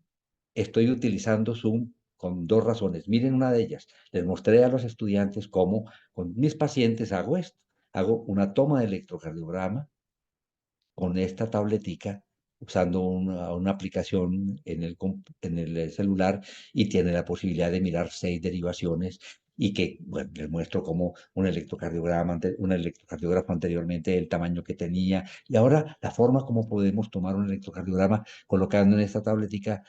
Speaker 2: estoy utilizando Zoom con dos razones. Miren una de ellas. Les mostré a los estudiantes cómo con mis pacientes hago esto. Hago una toma de electrocardiograma con esta tabletica usando una aplicación en el celular y tiene la posibilidad de mirar 6 derivaciones y que, bueno, les muestro cómo un electrocardiógrafo anteriormente, el tamaño que tenía y ahora la forma como podemos tomar un electrocardiograma colocando en esta tabletica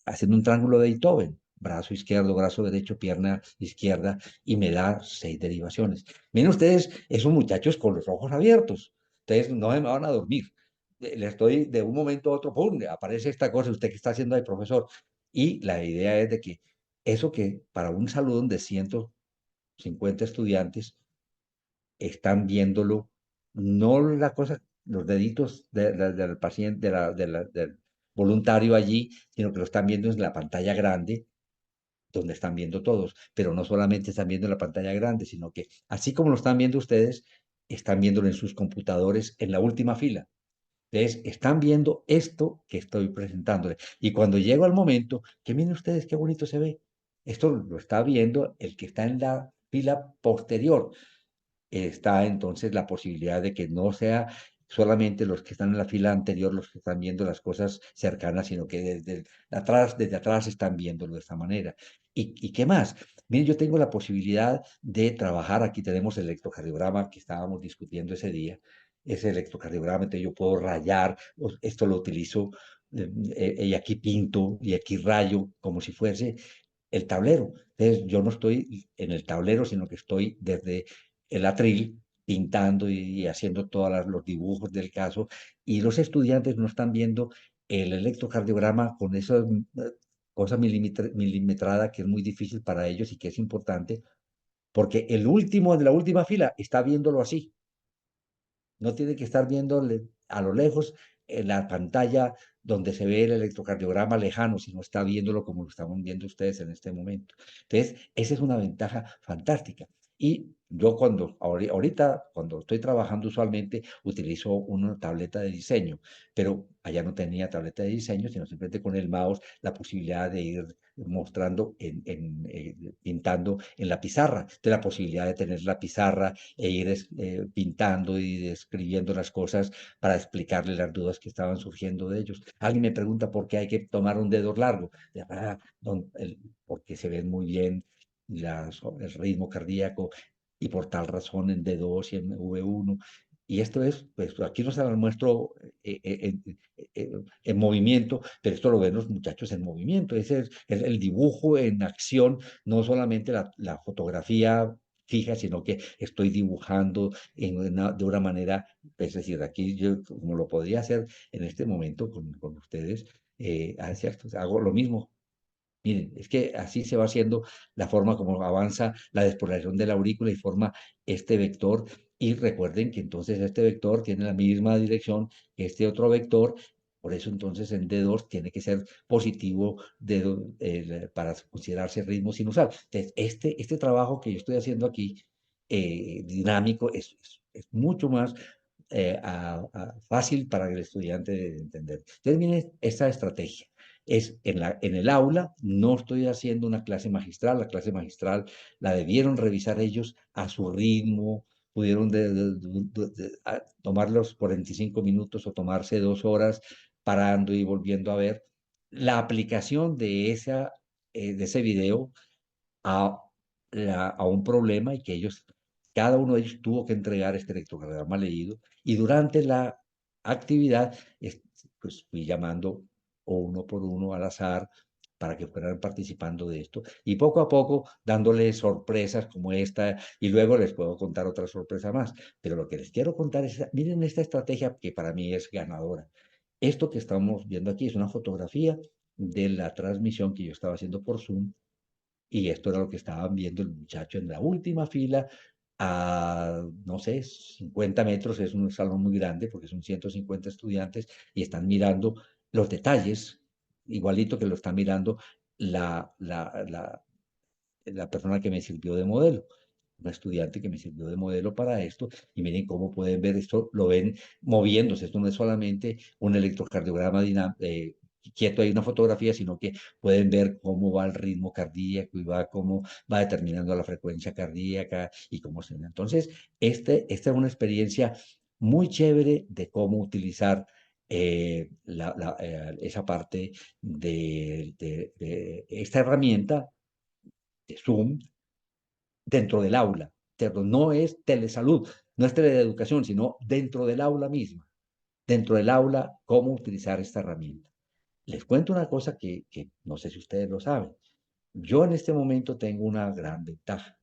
Speaker 2: haciendo un triángulo de Beethoven, brazo izquierdo, brazo derecho, pierna izquierda, y me da 6 derivaciones. Miren ustedes, esos muchachos con los ojos abiertos, ustedes no me van a dormir. Le estoy de un momento a otro, ¡pum!, aparece esta cosa, usted que está haciendo ahí, profesor. Y la idea es de que eso que para un salón de 150 estudiantes están viéndolo, no la cosa, los deditos del paciente, del voluntario allí, sino que lo están viendo en la pantalla grande, donde están viendo todos, pero no solamente están viendo en la pantalla grande, sino que así como lo están viendo ustedes, están viéndolo en sus computadores en la última fila. Entonces, están viendo esto que estoy presentándole. Y cuando llego al momento, que miren ustedes qué bonito se ve. Esto lo está viendo el que está en la fila posterior. Está entonces la posibilidad de que no sea solamente los que están en la fila anterior los que están viendo las cosas cercanas, sino que desde atrás están viéndolo de esta manera. ¿Y qué más? Miren, yo tengo la posibilidad de trabajar, aquí tenemos el electrocardiograma que estábamos discutiendo ese día, ese electrocardiograma, entonces yo puedo rayar, esto lo utilizo, y aquí pinto, y aquí rayo, como si fuese el tablero. Entonces, yo no estoy en el tablero, sino que estoy desde el atril pintando y haciendo todos los dibujos del caso, y los estudiantes no están viendo el electrocardiograma con esa cosa milimetrada que es muy difícil para ellos y que es importante, porque el último de la última fila está viéndolo así. No tiene que estar viendo a lo lejos en la pantalla donde se ve el electrocardiograma lejano, sino está viéndolo como lo estamos viendo ustedes en este momento. Entonces, esa es una ventaja fantástica. Y yo ahorita, cuando estoy trabajando usualmente, utilizo una tableta de diseño, pero allá no tenía tableta de diseño, sino simplemente con el mouse la posibilidad de ir mostrando, pintando en la pizarra. Entonces, la posibilidad de tener la pizarra e ir pintando y escribiendo las cosas para explicarle las dudas que estaban surgiendo de ellos. Alguien me pregunta por qué hay que tomar un dedo largo. Porque se ven muy bien el ritmo cardíaco y por tal razón en D2 y en V1. Y esto es, pues aquí no se lo muestro en movimiento, pero esto lo ven los muchachos en movimiento. Ese es el dibujo en acción, no solamente la fotografía fija, sino que estoy dibujando de una manera, es decir, aquí yo como lo podría hacer en este momento con ustedes, hago lo mismo. Miren, es que así se va haciendo la forma como avanza la despolarización de la aurícula y forma este vector. Y recuerden que entonces este vector tiene la misma dirección que este otro vector. Por eso entonces en D2 tiene que ser positivo para considerarse ritmo sinusal. Entonces, este trabajo que yo estoy haciendo aquí, dinámico, es mucho más fácil para el estudiante de entender. Entonces, miren esta estrategia es en el aula, no estoy haciendo una clase magistral, la clase magistral la debieron revisar ellos a su ritmo, pudieron tomar los 45 minutos o tomarse 2 horas parando y volviendo a ver la aplicación de ese video a, a un problema y que cada uno de ellos tuvo que entregar este electrocardiograma leído y durante la actividad pues fui llamando uno por uno al azar para que fueran participando de esto y poco a poco dándoles sorpresas como esta y luego les puedo contar otra sorpresa más. Pero lo que les quiero contar es, miren esta estrategia que para mí es ganadora. Esto que estamos viendo aquí es una fotografía de la transmisión que yo estaba haciendo por Zoom Y esto era lo que estaban viendo el muchacho en la última fila, a, no sé, 50 metros, es un salón muy grande porque son 150 estudiantes y están mirando los detalles, igualito que lo está mirando la, la, la, la persona que me sirvió de modelo, una estudiante que me sirvió de modelo para esto, y miren cómo pueden ver esto, lo ven moviéndose, esto no es solamente un electrocardiograma quieto, hay una fotografía, sino que pueden ver cómo va el ritmo cardíaco y va cómo va determinando la frecuencia cardíaca y cómo se ve. Entonces, esta es una experiencia muy chévere de cómo utilizar esa parte de esta herramienta de Zoom dentro del aula. Pero no es telesalud, no es teleeducación, sino dentro del aula misma. Dentro del aula, cómo utilizar esta herramienta. Les cuento una cosa que no sé si ustedes lo saben. Yo en este momento tengo una gran ventaja.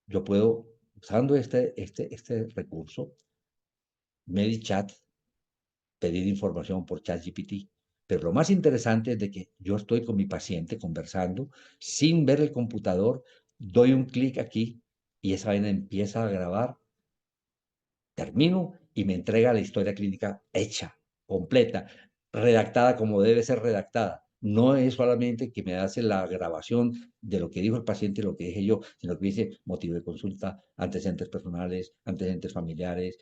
Speaker 2: Yo puedo, usando este recurso, MediChat, pedir información por ChatGPT. Pero lo más interesante es de que yo estoy con mi paciente conversando sin ver el computador, doy un clic aquí y esa vaina empieza a grabar, termino y me entrega la historia clínica hecha, completa, redactada como debe ser redactada. No es solamente que me hace la grabación de lo que dijo el paciente, lo que dije yo, sino que dice motivo de consulta, antecedentes personales, antecedentes familiares,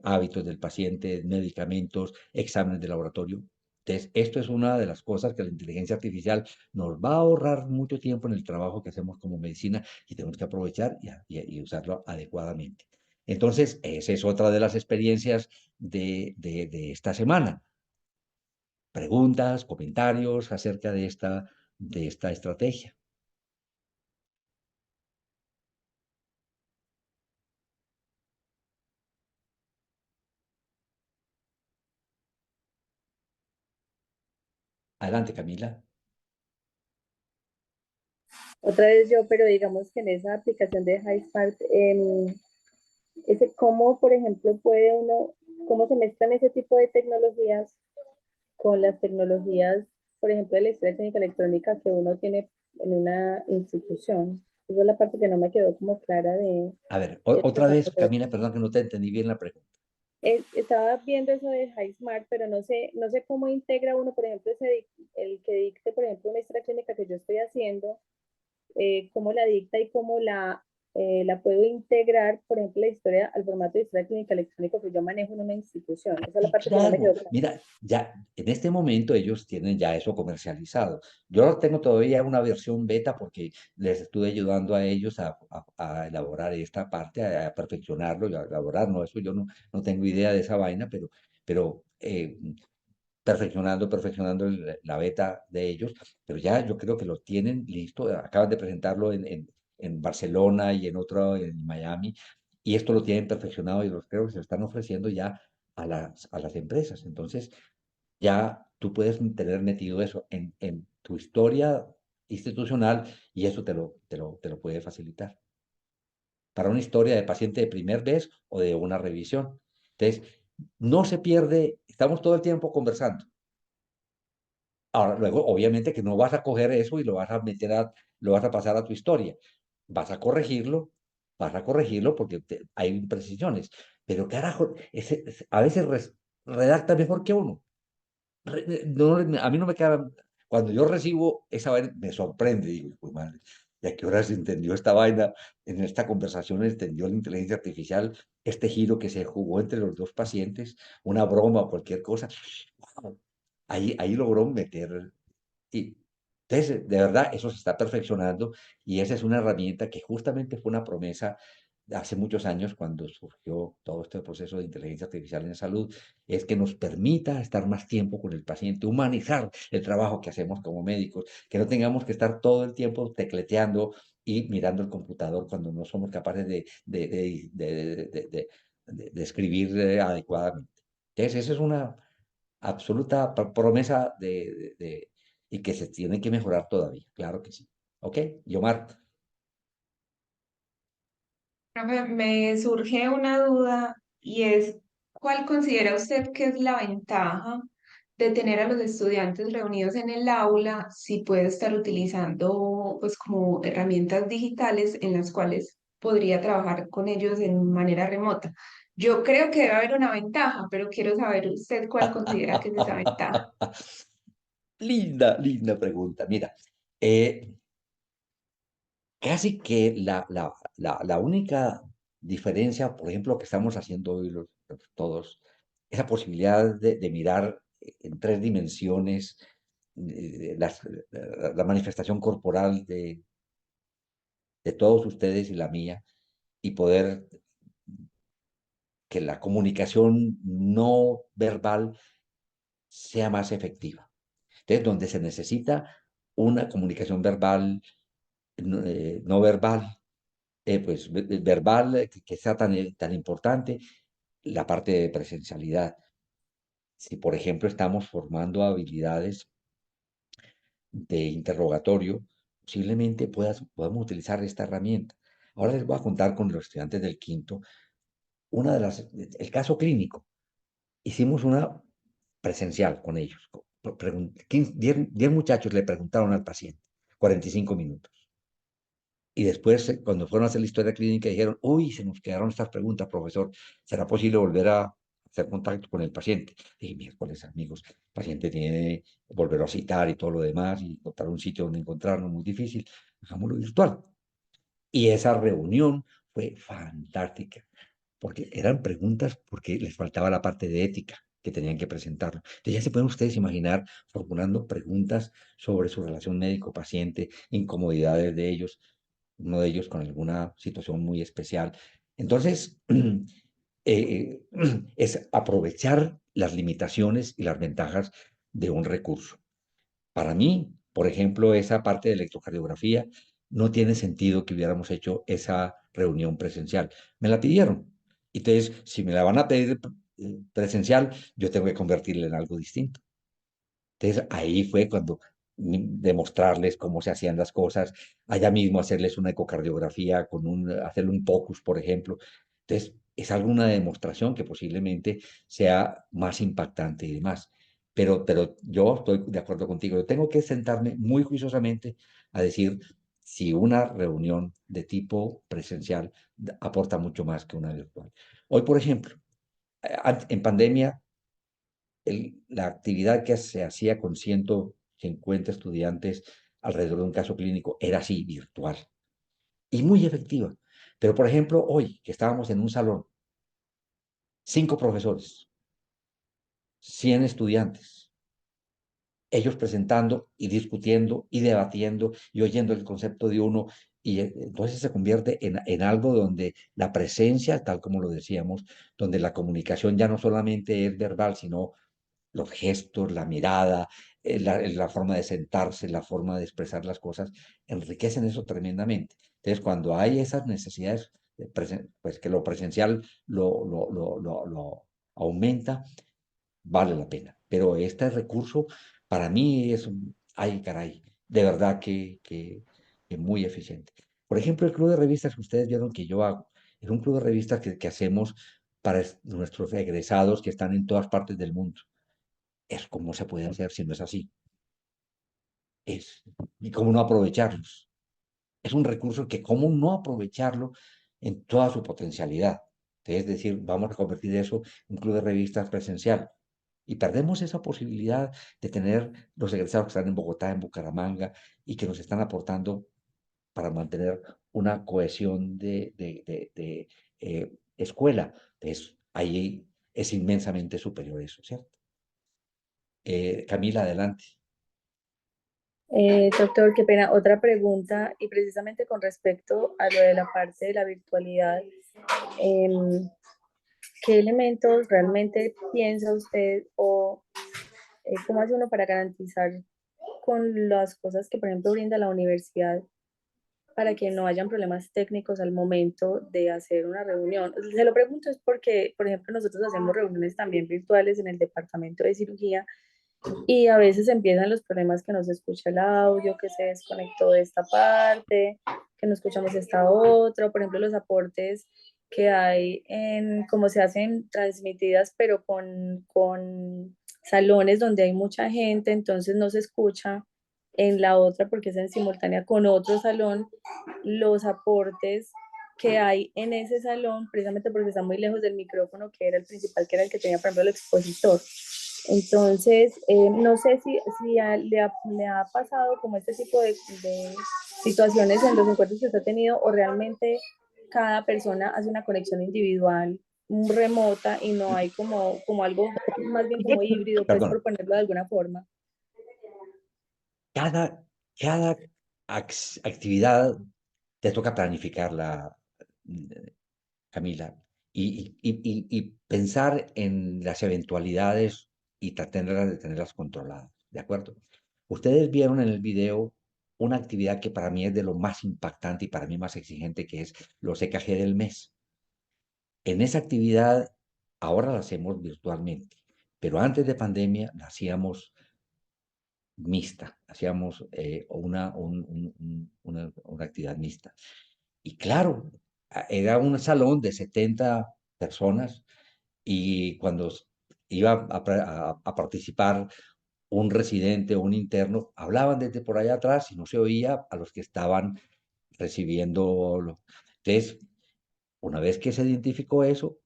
Speaker 2: hábitos del paciente, medicamentos, exámenes de laboratorio. Entonces, esto es una de las cosas que la inteligencia artificial nos va a ahorrar mucho tiempo en el trabajo que hacemos como medicina y tenemos que aprovechar y usarlo adecuadamente. Entonces, esa es otra de las experiencias de esta semana. Preguntas, comentarios acerca de esta estrategia. Adelante, Camila.
Speaker 5: Otra vez yo, pero digamos que en esa aplicación de HighSmart, ¿cómo, por ejemplo, puede uno, cómo se mezclan ese tipo de tecnologías con las tecnologías, por ejemplo, de la historia clínica electrónica que uno tiene en una institución? Esa es la parte que no me quedó como clara
Speaker 2: A ver,
Speaker 5: de
Speaker 2: otra vez, Camila, perdón que no te entendí bien la pregunta.
Speaker 5: Estaba viendo eso de HighSmart, pero no sé cómo integra uno, por ejemplo, el que dicte, por ejemplo, una historia clínica que yo estoy haciendo, cómo la dicta y cómo la puedo integrar, por ejemplo, la historia al formato de historia clínica electrónico que yo manejo en una institución. Esa es la
Speaker 2: Y
Speaker 5: parte que no me
Speaker 2: claro,
Speaker 5: quedó clara.
Speaker 2: mira, ya en este momento ellos tienen ya eso comercializado. Yo no tengo todavía una versión beta porque les estuve ayudando a ellos a elaborar esta parte, a perfeccionarlo y a elaborar, no, eso yo no tengo idea de esa vaina, pero perfeccionando la beta de ellos, pero ya yo creo que lo tienen listo, acaban de presentarlo en Barcelona y en otro en Miami, y esto lo tienen perfeccionado y los creo que se lo están ofreciendo ya a las empresas. Entonces, ya tú puedes tener metido eso en tu historia institucional y eso te lo puede facilitar. Para una historia de paciente de primer vez o de una revisión. Entonces, no se pierde, estamos todo el tiempo conversando. Ahora, luego, obviamente que no vas a coger eso y lo vas a lo vas a pasar a tu historia. Vas a corregirlo porque hay imprecisiones. Pero carajo, a veces redacta mejor que uno. A mí no me queda, cuando yo recibo esa vaina, me sorprende, digo, pues madre, ¿y a qué horas entendió esta vaina? En esta conversación entendió la inteligencia artificial este giro que se jugó entre los dos pacientes, una broma o cualquier cosa. Wow, ahí logró meter. Y entonces, de verdad, eso se está perfeccionando y esa es una herramienta que justamente fue una promesa de hace muchos años cuando surgió todo este proceso de inteligencia artificial en salud, es que nos permita estar más tiempo con el paciente, humanizar el trabajo que hacemos como médicos, que no tengamos que estar todo el tiempo tecleteando y mirando el computador cuando no somos capaces de escribir adecuadamente. Entonces, esa es una absoluta promesa y que se tiene que mejorar todavía, claro que sí. ¿Ok? Yomar,
Speaker 4: Profe, me surge una duda y es, ¿cuál considera usted que es la ventaja de tener a los estudiantes reunidos en el aula, sí puede estar utilizando pues como herramientas digitales en las cuales podría trabajar con ellos en manera remota. Yo creo que debe haber una ventaja, pero quiero saber usted cuál considera que es esa ventaja.
Speaker 2: Linda, linda pregunta. Mira, casi que la única diferencia, por ejemplo, que estamos haciendo hoy todos, es la posibilidad de mirar en 3 dimensiones la manifestación corporal de todos ustedes y la mía, y poder que la comunicación no verbal sea más efectiva. Entonces, donde se necesita una comunicación verbal, no verbal, pues verbal, que sea tan importante, la parte de presencialidad. Si, por ejemplo, estamos formando habilidades de interrogatorio, posiblemente podamos utilizar esta herramienta. Ahora les voy a contar con los estudiantes del quinto el caso clínico. Hicimos una presencial con ellos. 10 muchachos le preguntaron al paciente, 45 minutos. Y después, cuando fueron a hacer la historia clínica, dijeron, uy, se nos quedaron estas preguntas, profesor, ¿será posible volver a hacer contacto con el paciente? Dije, miércoles, amigos, el paciente tiene que volverlo a citar y todo lo demás, y encontrar un sitio donde encontrarnos muy difícil, hagámoslo virtual. Y esa reunión fue fantástica, porque eran preguntas porque les faltaba la parte de ética que tenían que presentarlo. Entonces ya se pueden ustedes imaginar formulando preguntas sobre su relación médico-paciente, incomodidades de ellos, uno de ellos con alguna situación muy especial. Entonces, es aprovechar las limitaciones y las ventajas de un recurso. Para mí, por ejemplo, esa parte de electrocardiografía, no tiene sentido que hubiéramos hecho esa reunión presencial. Me la pidieron. Entonces, si me la van a pedir presencial, yo tengo que convertirla en algo distinto. Entonces, ahí fue cuando demostrarles cómo se hacían las cosas, allá mismo hacerles una ecocardiografía, hacerle un POCUS, por ejemplo. Entonces, es alguna demostración que posiblemente sea más impactante y demás. Pero yo estoy de acuerdo contigo. Yo tengo que sentarme muy juiciosamente a decir si una reunión de tipo presencial aporta mucho más que una virtual. Hoy, por ejemplo, en pandemia, la actividad que se hacía con 150 estudiantes alrededor de un caso clínico era así, virtual, y muy efectiva. Pero, por ejemplo, hoy que estábamos en un salón, 5 profesores, 100 estudiantes, ellos presentando y discutiendo y debatiendo y oyendo el concepto de uno, y entonces se convierte en algo donde la presencia, tal como lo decíamos, donde la comunicación ya no solamente es verbal, sino los gestos, la mirada, la forma de sentarse, la forma de expresar las cosas, enriquecen eso tremendamente. Entonces, cuando hay esas necesidades, pues que lo presencial lo aumenta, vale la pena. Pero este recurso, para mí, ay, caray, de verdad que muy eficiente. Por ejemplo, el club de revistas que ustedes vieron que yo hago, es un club de revistas que hacemos para nuestros egresados que están en todas partes del mundo. Es como se puede hacer si no es así. Y cómo no aprovecharlos. Es un recurso que cómo no aprovecharlo en toda su potencialidad. Es decir, vamos a convertir eso en un club de revistas presencial. Y perdemos esa posibilidad de tener los egresados que están en Bogotá, en Bucaramanga, y que nos están aportando para mantener una cohesión de escuela. Entonces, ahí es inmensamente superior eso, ¿cierto? Camila, adelante.
Speaker 5: Doctor, qué pena. Otra pregunta, y precisamente con respecto a lo de la parte de la virtualidad, em, ¿qué elementos realmente piensa usted o cómo hace uno para garantizar con las cosas que, por ejemplo, brinda la universidad para que no hayan problemas técnicos al momento de hacer una reunión? Se lo pregunto es porque, por ejemplo, nosotros hacemos reuniones también virtuales en el departamento de cirugía y a veces empiezan los problemas que no se escucha el audio, que se desconectó de esta parte, que no escuchamos esta otra, o por ejemplo los aportes que hay en cómo se hacen transmitidas, pero con salones donde hay mucha gente, entonces no se escucha en la otra porque es en simultánea con otro salón los aportes que hay en ese salón, precisamente porque está muy lejos del micrófono que era el principal, que era el que tenía, por ejemplo, el expositor. Entonces, no sé le ha pasado como este tipo de situaciones en los encuentros que usted ha tenido, o realmente cada persona hace una conexión individual remota y no hay como algo más bien como híbrido, pues
Speaker 2: Perdón,
Speaker 5: por ponerlo de alguna forma.
Speaker 2: cada actividad te toca planificarla, Camila, y pensar en las eventualidades y tratar de tenerlas controladas, ¿de acuerdo? Ustedes vieron en el video una actividad que para mí es de lo más impactante y para mí más exigente, que es los EKG del mes. En esa actividad, ahora la hacemos virtualmente, pero antes de pandemia la hacíamos mixta, hacíamos una actividad mixta. Y claro, era un salón de 70 personas y cuando iba a participar un residente o un interno, hablaban desde por allá atrás y no se oía a los que estaban recibiendo. Entonces, una vez que se identificó eso,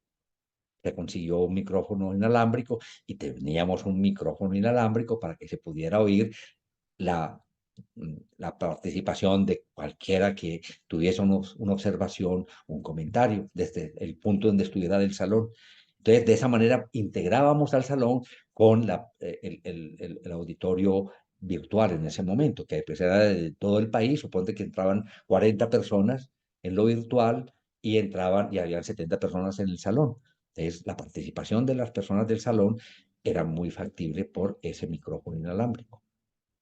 Speaker 2: se consiguió un micrófono inalámbrico y teníamos un micrófono inalámbrico para que se pudiera oír la, la participación de cualquiera que tuviese una observación, un comentario, desde el punto donde estuviera del salón. Entonces, de esa manera integrábamos al salón con el auditorio virtual en ese momento, que pues era de todo el país. Suponte que entraban 40 personas en lo virtual y entraban y habían 70 personas en el salón. Entonces, la participación de las personas del salón era muy factible por ese micrófono inalámbrico.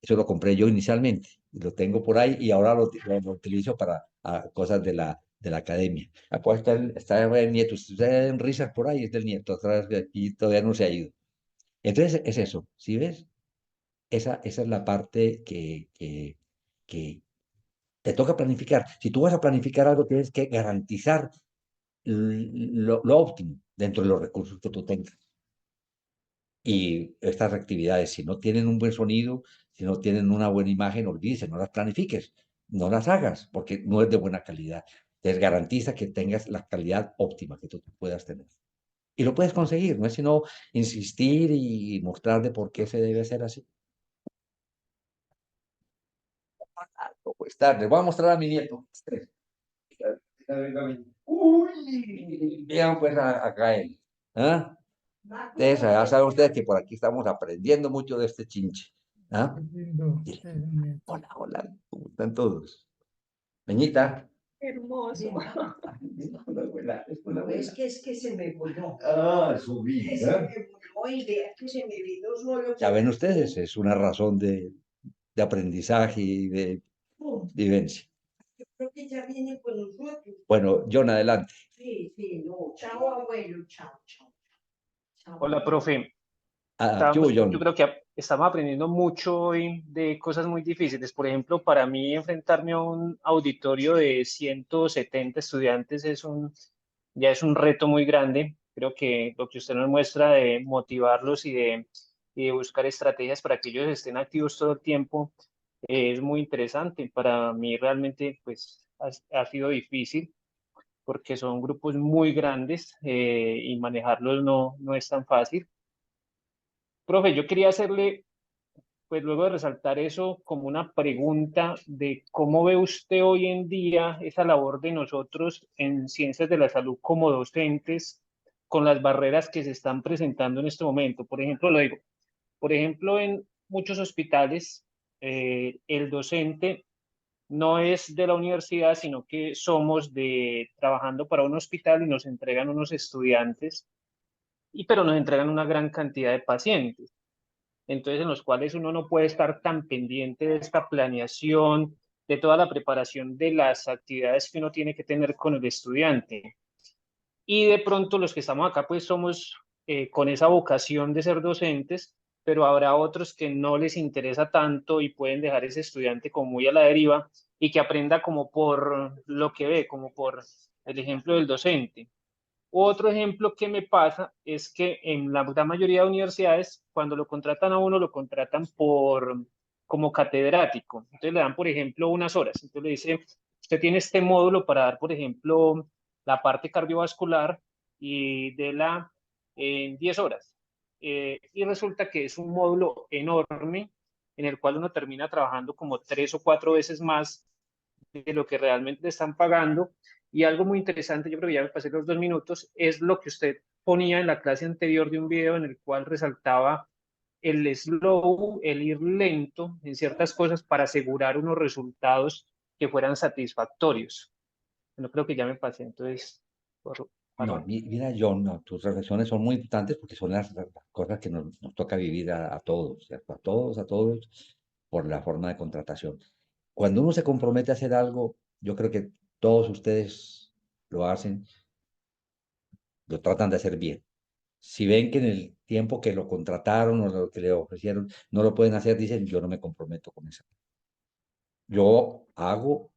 Speaker 2: Eso lo compré yo inicialmente, lo tengo por ahí y ahora lo utilizo para cosas de la academia. Acá está el nieto, si usted en risas por ahí, es del nieto, atrás de aquí todavía no se ha ido. Entonces es eso, ¿sí ves? Esa es la parte que te toca planificar. Si tú vas a planificar algo, tienes que garantizar lo óptimo dentro de los recursos que tú tengas. Y estas actividades, si no tienen un buen sonido, si no tienen una buena imagen, olvídese, no las planifiques, no las hagas, porque no es de buena calidad. Te garantiza que tengas la calidad óptima que tú puedas tener. Y lo puedes conseguir, no es sino insistir y mostrar de por qué se debe hacer así. Pues tarde, voy a mostrar a mi nieto. Uy, vean pues acá él. ¿Ah? Entonces, ya saben ustedes que por aquí estamos aprendiendo mucho de este chinche. ¿Ah?
Speaker 3: Qué lindo,
Speaker 2: Dile,
Speaker 3: nieto.
Speaker 2: hola, hola, ¿cómo están todos? Peñita.
Speaker 4: Hermoso.
Speaker 10: Es que se me voló.
Speaker 2: Ah, su vida.
Speaker 10: Y vea que se me vino solo.
Speaker 2: Ya ven ustedes, es una razón de aprendizaje y de vivencia.
Speaker 10: Yo creo que ya viene con nosotros.
Speaker 2: Bueno, John, adelante.
Speaker 10: Sí, sí, no. Chao, abuelo, chao, chao. Chao,
Speaker 6: Hola,
Speaker 10: abuelo.
Speaker 6: profe.
Speaker 2: ¿Qué hubo,
Speaker 6: Yo
Speaker 2: John?
Speaker 6: creo que estamos aprendiendo mucho hoy de cosas muy difíciles. Por ejemplo, para mí enfrentarme a un auditorio de 170 estudiantes ya es un reto muy grande. Creo que lo que usted nos muestra de motivarlos y de buscar estrategias para que ellos estén activos todo el tiempo es muy interesante. Para mí realmente pues ha sido difícil porque son grupos muy grandes y manejarlos no es tan fácil. Profe, yo quería hacerle, pues luego de resaltar eso, como una pregunta de cómo ve usted hoy en día esa labor de nosotros en ciencias de la salud como docentes con las barreras que se están presentando en este momento. Por ejemplo, lo digo, por ejemplo, en muchos hospitales, el docente no es de la universidad, sino que somos trabajando para un hospital y nos entregan unos estudiantes, pero nos entregan una gran cantidad de pacientes. Entonces, en los cuales uno no puede estar tan pendiente de esta planeación, de toda la preparación de las actividades que uno tiene que tener con el estudiante. Y de pronto los que estamos acá, pues somos con esa vocación de ser docentes, pero habrá otros que no les interesa tanto y pueden dejar ese estudiante como muy a la deriva y que aprenda como por lo que ve, como por el ejemplo del docente. Otro ejemplo que me pasa es que en la gran mayoría de universidades, cuando lo contratan a uno, lo contratan como catedrático. Entonces le dan, por ejemplo, unas horas. Entonces le dice, usted tiene este módulo para dar, por ejemplo, la parte cardiovascular y déla en 10 horas. Y resulta que es un módulo enorme en el cual uno termina trabajando como 3 o 4 veces más de lo que realmente le están pagando. Y algo muy interesante, yo creo que ya me pasé los 2 minutos, es lo que usted ponía en la clase anterior de un video en el cual resaltaba el slow, el ir lento en ciertas cosas para asegurar unos resultados que fueran satisfactorios. No creo que ya me pasé, entonces, por
Speaker 2: No,
Speaker 6: favor.
Speaker 2: mira, John, no, tus reflexiones son muy importantes porque son las cosas que nos toca vivir a todos, ¿cierto? A todos, por la forma de contratación. Cuando uno se compromete a hacer algo, yo creo que todos ustedes lo hacen, lo tratan de hacer bien. Si ven que en el tiempo que lo contrataron o lo que le ofrecieron no lo pueden hacer, dicen, yo no me comprometo con eso. Yo hago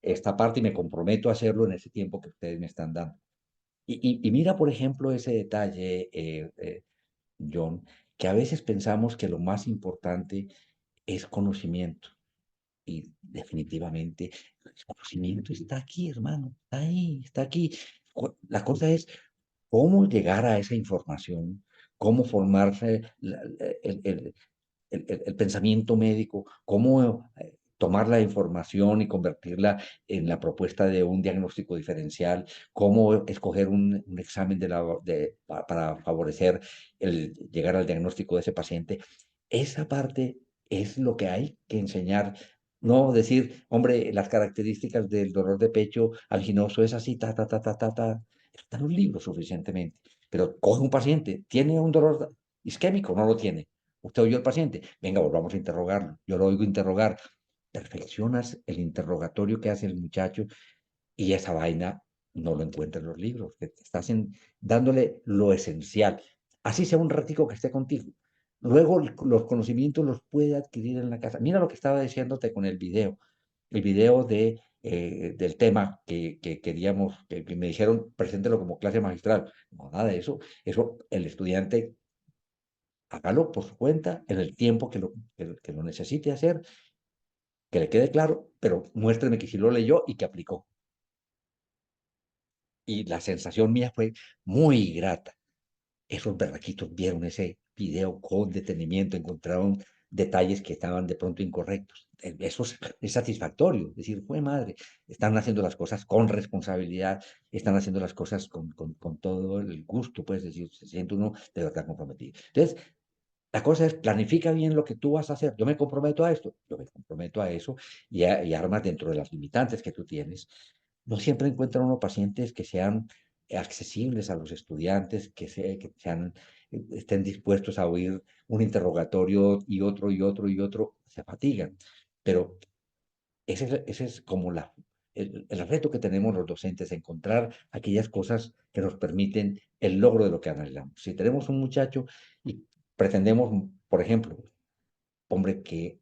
Speaker 2: esta parte y me comprometo a hacerlo en ese tiempo que ustedes me están dando. Y mira, por ejemplo, ese detalle, John, que a veces pensamos que lo más importante es conocimiento. Y definitivamente el conocimiento está aquí, hermano, está ahí, está aquí. La cosa es cómo llegar a esa información, cómo formarse el pensamiento médico, cómo tomar la información y convertirla en la propuesta de un diagnóstico diferencial, cómo escoger un examen para favorecer el llegar al diagnóstico de ese paciente. Esa parte es lo que hay que enseñar. No decir, hombre, las características del dolor de pecho anginoso es así, ta, ta, ta, ta, ta, ta. Están los libros suficientemente. Pero coge un paciente, ¿tiene un dolor isquémico? No lo tiene. Usted oyó al paciente, venga, volvamos a interrogarlo. Yo lo oigo interrogar. Perfeccionas el interrogatorio que hace el muchacho y esa vaina no lo encuentra en los libros. Estás dándole lo esencial. Así sea un ratico que esté contigo. Luego los conocimientos los puede adquirir en la casa. Mira lo que estaba diciéndote con el video del tema que queríamos, que me dijeron, preséntelo como clase magistral. No, nada de eso. Eso el estudiante hágalo por su cuenta, en el tiempo que lo necesite hacer, que le quede claro, pero muéstreme que sí lo leyó y que aplicó. Y la sensación mía fue muy grata. Esos berraquitos vieron ese video con detenimiento, encontraron detalles que estaban de pronto incorrectos. Eso es satisfactorio, decir, fue madre, están haciendo las cosas con responsabilidad, están haciendo las cosas con todo el gusto, pues decir, se siente uno de verdad comprometido. Entonces, la cosa es, planifica bien lo que tú vas a hacer. Yo me comprometo a esto, yo me comprometo a eso y armas dentro de las limitantes que tú tienes. No siempre encuentra uno pacientes que sean accesibles a los estudiantes, que sean, estén dispuestos a oír un interrogatorio y otro y otro y otro, se fatigan. Pero ese es como el reto que tenemos los docentes, encontrar aquellas cosas que nos permiten el logro de lo que anhelamos. Si tenemos un muchacho y pretendemos, por ejemplo, hombre, que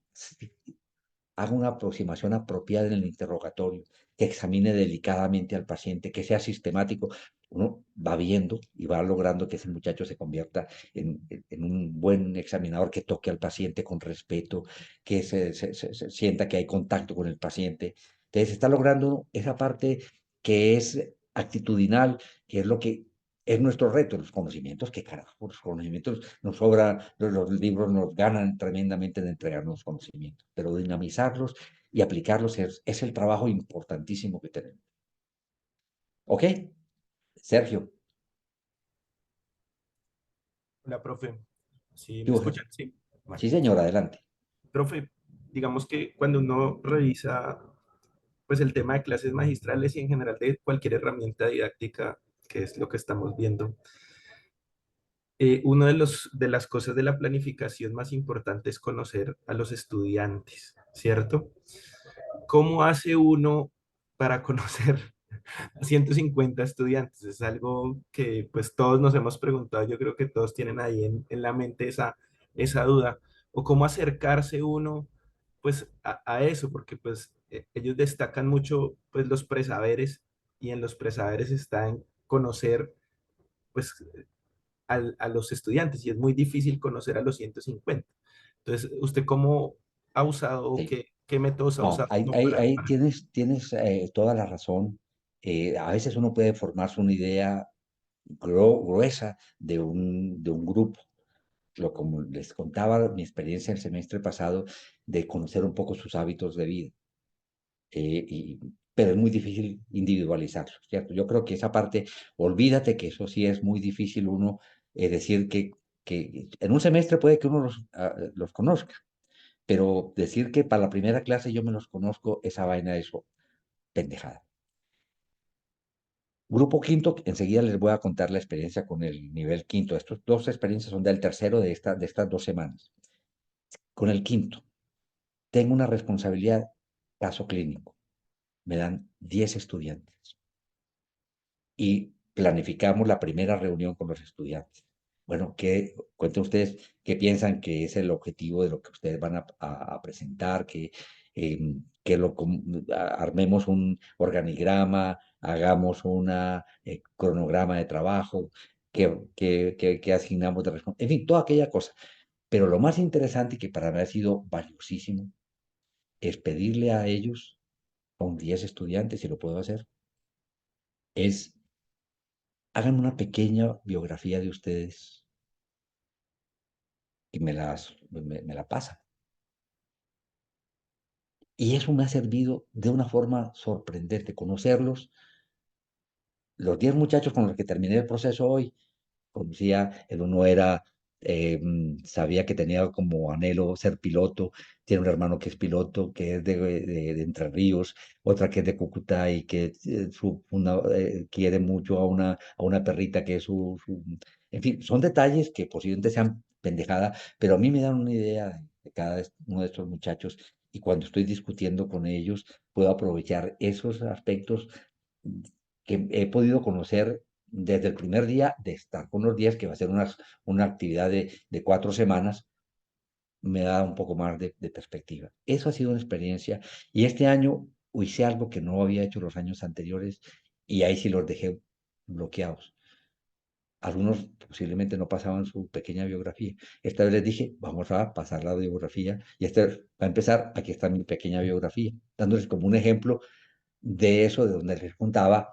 Speaker 2: haga una aproximación apropiada en el interrogatorio, que examine delicadamente al paciente, que sea sistemático, uno va viendo y va logrando que ese muchacho se convierta en un buen examinador, que toque al paciente con respeto, que se sienta que hay contacto con el paciente. Entonces, está logrando esa parte que es actitudinal, que es lo que es nuestro reto, los conocimientos, que carajo, los conocimientos nos sobra, los libros nos ganan tremendamente de entregarnos conocimientos, pero dinamizarlos y aplicarlos es el trabajo importantísimo que tenemos. ¿Ok? Sergio.
Speaker 11: Hola, profe. ¿Sí me
Speaker 2: Yo,
Speaker 11: escuchan? Sí. Bueno.
Speaker 2: sí, señor, adelante.
Speaker 11: Profe, digamos que cuando uno revisa pues el tema de clases magistrales y en general de cualquier herramienta didáctica, que es lo que estamos viendo, una de las cosas de la planificación más importante es conocer a los estudiantes, ¿cierto? ¿Cómo hace uno para conocer a 150 estudiantes? Es algo que pues todos nos hemos preguntado, yo creo que todos tienen ahí en la mente esa duda. O cómo acercarse uno pues a eso, porque pues ellos destacan mucho pues los presaberes y en los presaberes está conocer pues, a los estudiantes y es muy difícil conocer a los 150. Entonces, ¿usted cómo ha usado o
Speaker 2: Sí.
Speaker 11: qué métodos ha
Speaker 2: No,
Speaker 11: usado como
Speaker 2: ahí tienes toda la razón. A veces uno puede formarse una idea gruesa de un grupo. Como les contaba, mi experiencia el semestre pasado de conocer un poco sus hábitos de vida. Pero es muy difícil individualizarlo, ¿cierto? Yo creo que esa parte, olvídate que eso sí es muy difícil uno decir que en un semestre puede que uno los conozca, pero decir que para la primera clase yo me los conozco, esa vaina es pendejada. Grupo quinto, enseguida les voy a contar la experiencia con el nivel quinto. Estas dos experiencias son del tercero de estas 2 semanas. Con el quinto, tengo una responsabilidad, caso clínico. Me dan 10 estudiantes y planificamos la primera reunión con los estudiantes. Bueno, cuenten ustedes qué piensan que es el objetivo de lo que ustedes van a presentar, armemos un organigrama, hagamos un cronograma de trabajo, que asignamos de responsabilidad, en fin, toda aquella cosa. Pero lo más interesante y que para mí ha sido valiosísimo es pedirle a ellos, con 10 estudiantes, si lo puedo hacer, es hagan una pequeña biografía de ustedes y me la pasan. Y eso me ha servido de una forma sorprendente, conocerlos. Los 10 muchachos con los que terminé el proceso hoy, el uno sabía que tenía como anhelo ser piloto, tiene un hermano que es piloto, que es de Entre Ríos, otra que es de Cúcuta y que quiere mucho a una perrita que es En fin, son detalles que posiblemente sean pendejada, pero a mí me dan una idea de cada uno de estos muchachos y cuando estoy discutiendo con ellos puedo aprovechar esos aspectos que he podido conocer desde el primer día de estar con los días, que va a ser una actividad de 4 semanas, me da un poco más de perspectiva. Eso ha sido una experiencia. Y este año hice algo que no había hecho los años anteriores y ahí sí los dejé bloqueados. Algunos posiblemente no pasaban su pequeña biografía. Esta vez les dije, vamos a pasar la biografía y esta vez va a empezar, aquí está mi pequeña biografía, dándoles como un ejemplo de eso, de donde les contaba.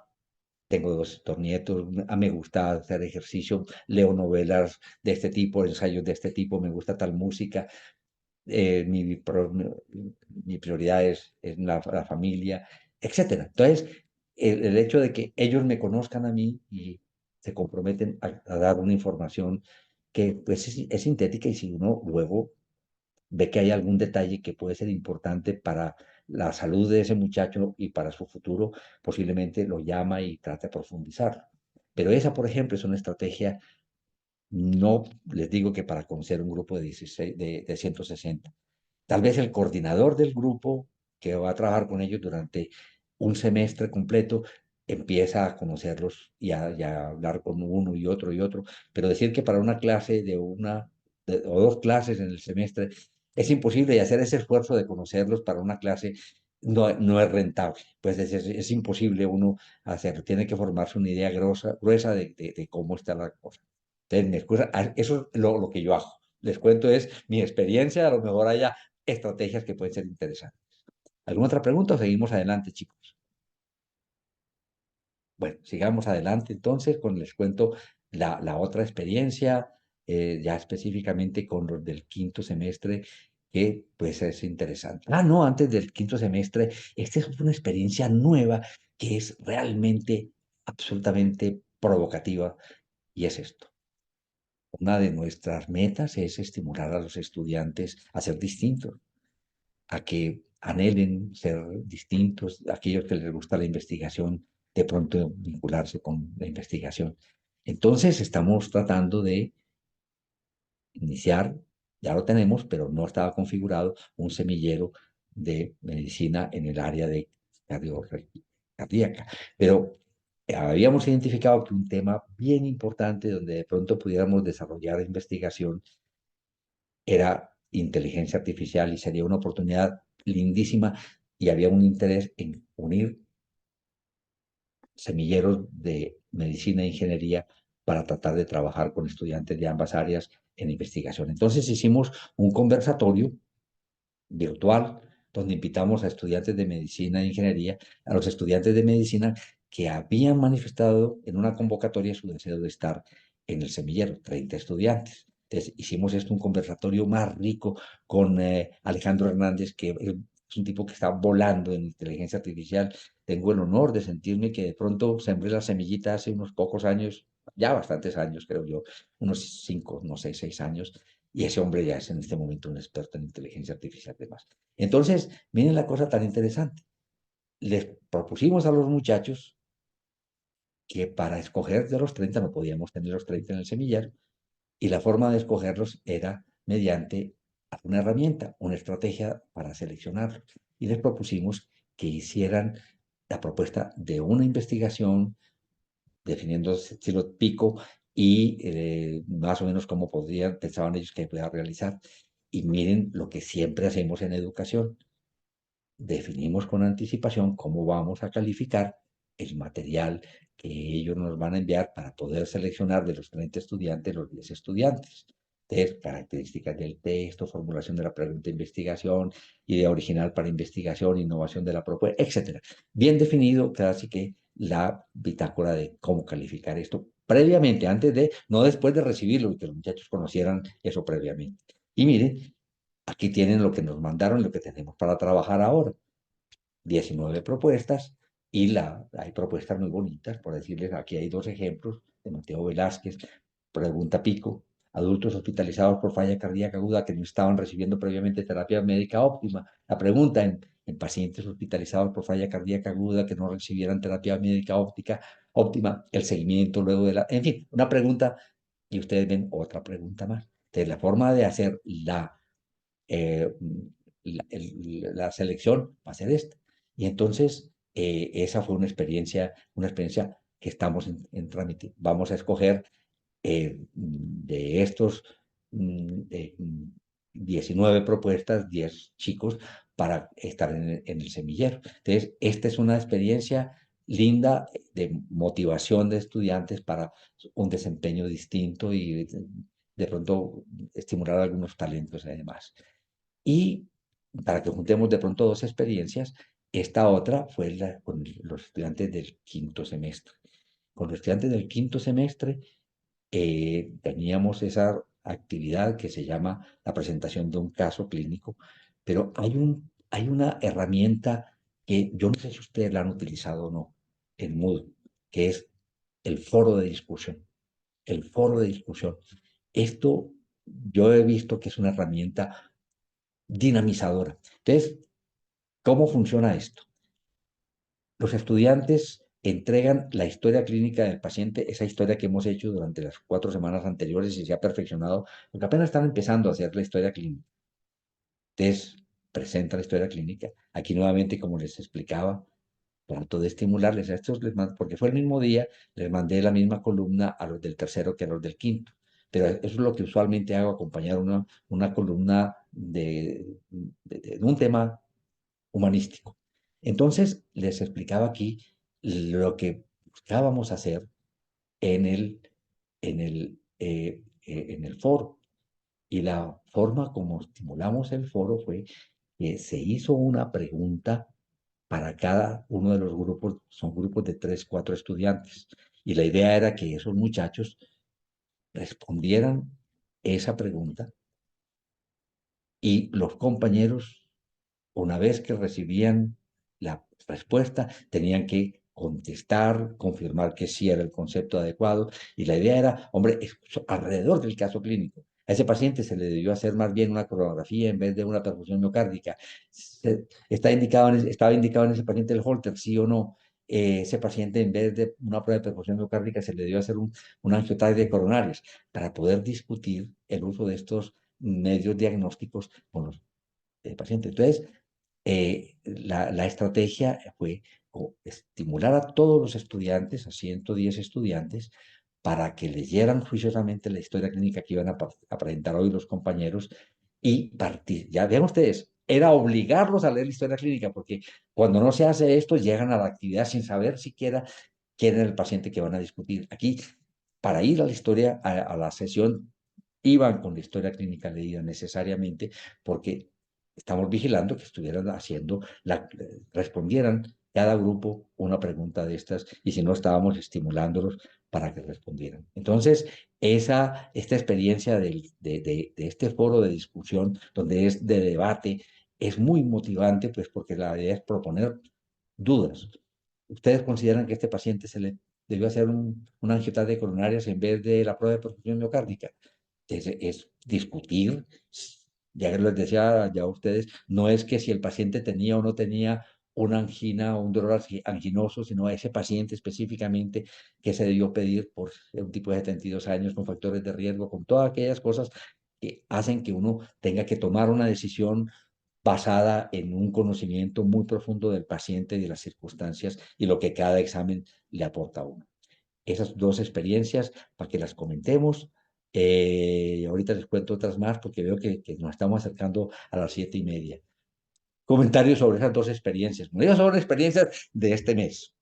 Speaker 2: Tengo 2 nietos, me gusta hacer ejercicio, leo novelas de este tipo, ensayos de este tipo, me gusta tal música, mi prioridad es la familia, etcétera. Entonces, el hecho de que ellos me conozcan a mí y se comprometen a dar una información que pues es sintética y si uno luego ve que hay algún detalle que puede ser importante para la salud de ese muchacho y para su futuro, posiblemente lo llama y trata de profundizar. Pero esa, por ejemplo, es una estrategia, no les digo que para conocer un grupo de 16, de 160. Tal vez el coordinador del grupo que va a trabajar con ellos durante un semestre completo empieza a conocerlos y a hablar con uno y otro, pero decir que para una clase o 2 clases en el semestre es imposible y hacer ese esfuerzo de conocerlos para una clase no es rentable, pues es imposible uno hacerlo, tiene que formarse una idea gruesa de cómo está la cosa. Entonces, eso es lo que yo hago. Les cuento es mi experiencia, a lo mejor haya estrategias que pueden ser interesantes. ¿Alguna otra pregunta o seguimos adelante, chicos? Bueno, sigamos adelante entonces les cuento la otra experiencia, ya específicamente con los del quinto semestre, que pues es interesante. No, antes del quinto semestre, esta es una experiencia nueva que es realmente absolutamente provocativa y es esto. Una de nuestras metas es estimular a los estudiantes a ser distintos, a que anhelen ser distintos, aquellos que les gusta la investigación, de pronto vincularse con la investigación. Entonces, estamos tratando de iniciar, ya lo tenemos, pero no estaba configurado, un semillero de medicina en el área de cardíaca. Pero habíamos identificado que un tema bien importante donde de pronto pudiéramos desarrollar investigación era inteligencia artificial y sería una oportunidad lindísima y había un interés en unir semilleros de medicina e ingeniería para tratar de trabajar con estudiantes de ambas áreas en investigación. Entonces hicimos un conversatorio virtual donde invitamos a estudiantes de medicina e ingeniería, a los estudiantes de medicina que habían manifestado en una convocatoria su deseo de estar en el semillero, 30 estudiantes. Entonces, hicimos esto un conversatorio más rico con Alejandro Hernández, que es un tipo que está volando en inteligencia artificial. Tengo el honor de sentirme que de pronto sembré la semillita hace unos pocos años, ya bastantes años, creo yo, unos 5, no sé, 6 años, y ese hombre ya es en este momento un experto en inteligencia artificial además. Entonces, miren la cosa tan interesante. Les propusimos a los muchachos que para escoger de los 30 no podíamos tener los 30 en el semillero, y la forma de escogerlos era mediante una herramienta, una estrategia para seleccionarlos. Y les propusimos que hicieran la propuesta de una investigación definiendo estilo pico y más o menos cómo pensaban ellos que podía realizar. Y miren lo que siempre hacemos en educación. Definimos con anticipación cómo vamos a calificar el material que ellos nos van a enviar para poder seleccionar de los 30 estudiantes los 10 estudiantes. Entonces, características del texto, formulación de la pregunta de investigación, idea original para investigación, innovación de la propuesta, etc. Bien definido, casi que la bitácora de cómo calificar esto previamente, antes de, no después de recibirlo, y que los muchachos conocieran eso previamente. Y miren, aquí tienen lo que nos mandaron, lo que tenemos para trabajar ahora. 19 propuestas y hay propuestas muy bonitas, por decirles, aquí hay 2 ejemplos de Mateo Velázquez, pregunta pico, adultos hospitalizados por falla cardíaca aguda que no estaban recibiendo previamente terapia médica óptima. La pregunta en pacientes hospitalizados por falla cardíaca aguda que no recibieran terapia médica óptima, el seguimiento luego de en fin, una pregunta y ustedes ven otra pregunta más. Entonces, la forma de hacer eh, la selección va a ser esta. Y entonces, esa fue una experiencia que estamos en trámite. Vamos a escoger de estos 19 propuestas, 10 chicos para estar en el semillero. Entonces, esta es una experiencia linda de motivación de estudiantes para un desempeño distinto y de pronto estimular algunos talentos además. Y para que juntemos de pronto 2 experiencias, esta otra fue con los estudiantes del 5º semestre. Con los estudiantes del 5º semestre teníamos esa actividad que se llama la presentación de un caso clínico, pero hay una herramienta que yo no sé si ustedes la han utilizado o no en Moodle, que es el foro de discusión. El foro de discusión. Esto yo he visto que es una herramienta dinamizadora. Entonces, ¿cómo funciona esto? Los estudiantes entregan la historia clínica del paciente, esa historia que hemos hecho durante las 4 semanas anteriores y se ha perfeccionado, porque apenas están empezando a hacer la historia clínica. Entonces, presenta la historia clínica. Aquí nuevamente, como les explicaba, trato de estimularles a estos, porque fue el mismo día, les mandé la misma columna a los del 3º que a los del 5º. Pero eso es lo que usualmente hago, acompañar una columna de un tema humanístico. Entonces, les explicaba aquí lo que buscábamos hacer en el foro. Y la forma como estimulamos el foro fue que se hizo una pregunta para cada uno de los grupos, son grupos de 3, 4 estudiantes. Y la idea era que esos muchachos respondieran esa pregunta y los compañeros, una vez que recibían la respuesta, tenían que contestar, confirmar que sí era el concepto adecuado. Y la idea era, hombre, alrededor del caso clínico. A ese paciente se le debió hacer más bien una coronografía en vez de una perfusión miocárdica. Estaba indicado en ese paciente el Holter, sí o no. Ese paciente, en vez de una prueba de perfusión miocárdica, se le debió hacer un angiotaque de coronarios para poder discutir el uso de estos medios diagnósticos con los pacientes. Entonces, la estrategia fue estimular a todos los estudiantes, a 110 estudiantes, para que leyeran juiciosamente la historia clínica que iban a presentar hoy los compañeros y partir. Ya vean ustedes, era obligarlos a leer la historia clínica, porque cuando no se hace esto, llegan a la actividad sin saber siquiera quién era el paciente que van a discutir. Aquí, para ir a la historia, a la sesión, iban con la historia clínica leída necesariamente, porque estamos vigilando que estuvieran haciendo, respondieran cada grupo una pregunta de estas, y si no, estábamos estimulándolos para que respondieran. Entonces, esta experiencia de este foro de discusión, donde es de debate, es muy motivante, pues porque la idea es proponer dudas. ¿Ustedes consideran que a este paciente se le debió hacer una angioterapia de coronarias en vez de la prueba de perfusión miocárdica? Es discutir, ya les decía ya a ustedes, no es que si el paciente tenía o no tenía una angina o un dolor anginoso, sino a ese paciente específicamente que se debió pedir por un tipo de 72 años con factores de riesgo, con todas aquellas cosas que hacen que uno tenga que tomar una decisión basada en un conocimiento muy profundo del paciente y de las circunstancias y lo que cada examen le aporta a uno. Esas dos experiencias para que las comentemos. Ahorita les cuento otras más porque veo que nos estamos acercando a las 7:30. Comentarios sobre esas dos experiencias. Bueno, son experiencias de este mes.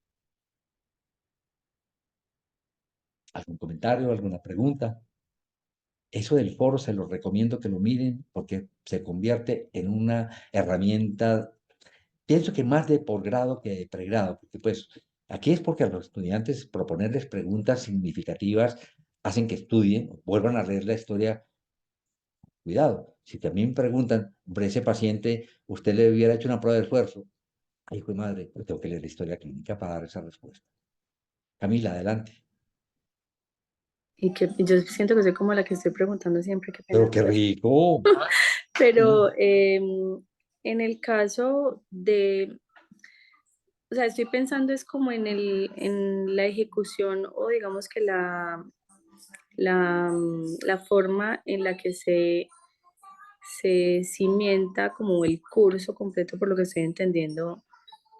Speaker 2: ¿Algún comentario, alguna pregunta? Eso del foro se los recomiendo que lo miren porque se convierte en una herramienta, pienso que más de posgrado que de pregrado, porque pues aquí es porque a los estudiantes proponerles preguntas significativas hacen que estudien, vuelvan a leer la historia. Cuidado, si también me preguntan, por ese paciente, usted le hubiera hecho una prueba de esfuerzo. Ay, hijo de madre, pues tengo que leer la historia clínica para dar esa respuesta. Camila, adelante.
Speaker 5: Y que yo siento que soy como la que estoy preguntando siempre, qué
Speaker 2: Pero
Speaker 5: pena.
Speaker 2: qué rico.
Speaker 5: Pero en el caso de, o sea, estoy pensando es como en la ejecución o digamos que la forma en la que se cimienta como el curso completo, por lo que estoy entendiendo,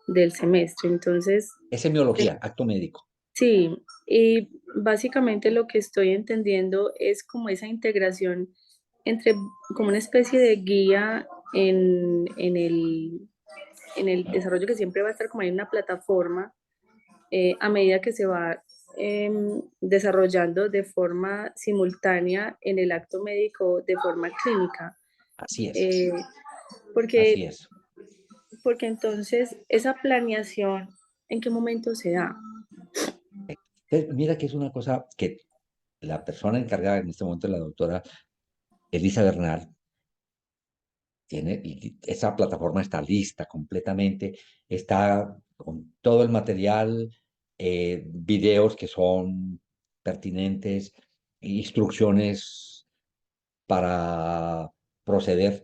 Speaker 5: del semestre. Entonces,
Speaker 2: Es semiología, acto médico.
Speaker 5: sí, y básicamente lo que estoy entendiendo es como esa integración entre como una especie de guía en el desarrollo que siempre va a estar como en una plataforma a medida que se va desarrollando de forma simultánea en el acto médico de forma clínica.
Speaker 2: Así es.
Speaker 5: Eh,
Speaker 2: Así
Speaker 5: porque,
Speaker 2: es.
Speaker 5: porque entonces esa planeación, ¿en qué momento se da?
Speaker 2: Mira que es una cosa que la persona encargada en este momento, la doctora Elisa Bernal, y esa plataforma está lista completamente, está con todo el material, videos que son pertinentes, instrucciones para proceder,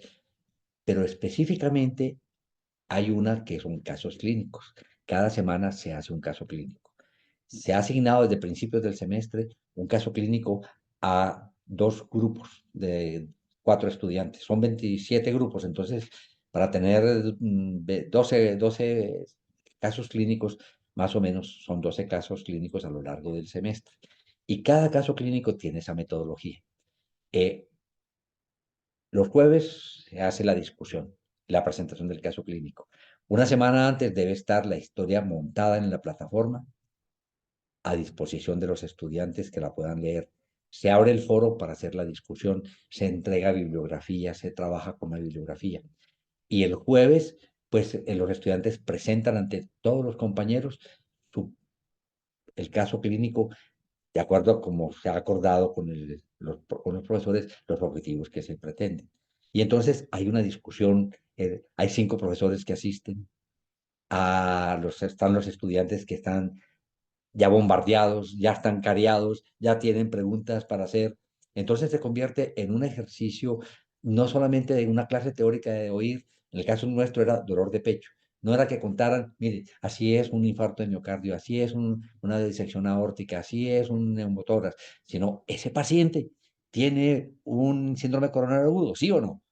Speaker 2: pero específicamente hay una que son casos clínicos. Cada semana se hace un caso clínico. Se ha asignado desde principios del semestre un caso clínico a 2 grupos de 4 estudiantes. Son 27 grupos, entonces para tener 12 casos clínicos, más o menos son 12 casos clínicos a lo largo del semestre. Y cada caso clínico tiene esa metodología. Los jueves se hace la discusión, la presentación del caso clínico. Una semana antes debe estar la historia montada en la plataforma a disposición de los estudiantes que la puedan leer. Se abre el foro para hacer la discusión, se entrega bibliografía, se trabaja con la bibliografía. Y el jueves, pues los estudiantes presentan ante todos los compañeros el caso clínico de acuerdo a cómo se ha acordado con los profesores los objetivos que se pretenden. Y entonces hay una discusión, hay 5 profesores que asisten, están los estudiantes que están ya bombardeados, ya están careados, ya tienen preguntas para hacer. Entonces se convierte en un ejercicio no solamente de una clase teórica de oír, en el caso nuestro era dolor de pecho, no era que contaran, mire, así es un infarto de miocardio, así es una disección aórtica, así es un neumotórax, sino ese paciente tiene un síndrome coronario agudo, ¿sí o no?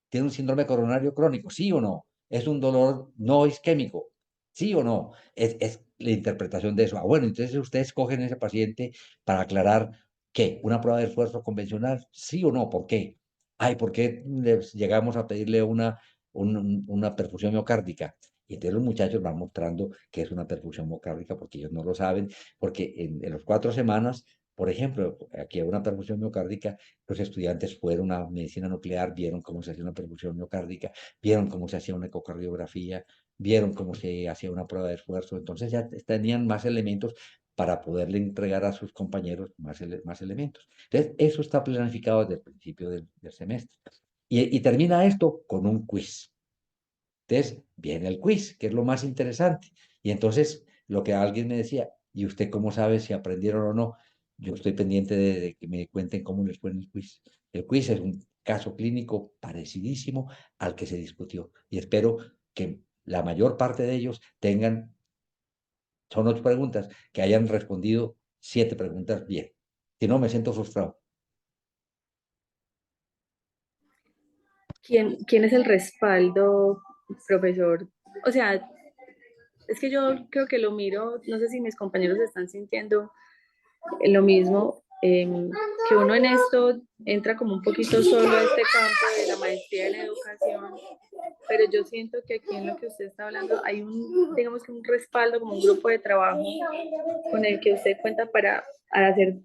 Speaker 2: ¿Tiene un síndrome coronario crónico? ¿Sí o no? ¿Es un dolor no isquémico? ¿Sí o no? Es la interpretación de eso. Bueno, entonces ustedes cogen ese paciente para aclarar ¿qué? ¿Una prueba de esfuerzo convencional? ¿Sí o no? ¿Por qué? Ay, ¿por qué llegamos a pedirle una perfusión miocárdica? Y entonces los muchachos van mostrando que es una perfusión miocárdica porque ellos no lo saben, porque en las 4 semanas, por ejemplo, aquí hay una perfusión miocárdica, los estudiantes fueron a medicina nuclear, vieron cómo se hacía una perfusión miocárdica, vieron cómo se hacía una ecocardiografía, vieron cómo se hacía una prueba de esfuerzo, entonces ya tenían más elementos para poderle entregar a sus compañeros más elementos. Entonces, eso está planificado desde el principio del semestre. Y termina esto con un quiz. Entonces, viene el quiz, que es lo más interesante. Y entonces, lo que alguien me decía, ¿y usted cómo sabe si aprendieron o no? Yo estoy pendiente de que me cuenten cómo les fue en el quiz. El quiz es un caso clínico parecidísimo al que se discutió. Y espero que la mayor parte de ellos son 8 preguntas, que hayan respondido 7 preguntas bien. Si no, me siento frustrado.
Speaker 5: ¿Quién es el respaldo, profesor? O sea, es que yo creo que lo miro, no sé si mis compañeros están sintiendo lo mismo, que uno en esto entra como un poquito solo a este campo de la maestría en educación, pero yo siento que aquí en lo que usted está hablando hay digamos que un respaldo, como un grupo de trabajo con el que usted cuenta para hacer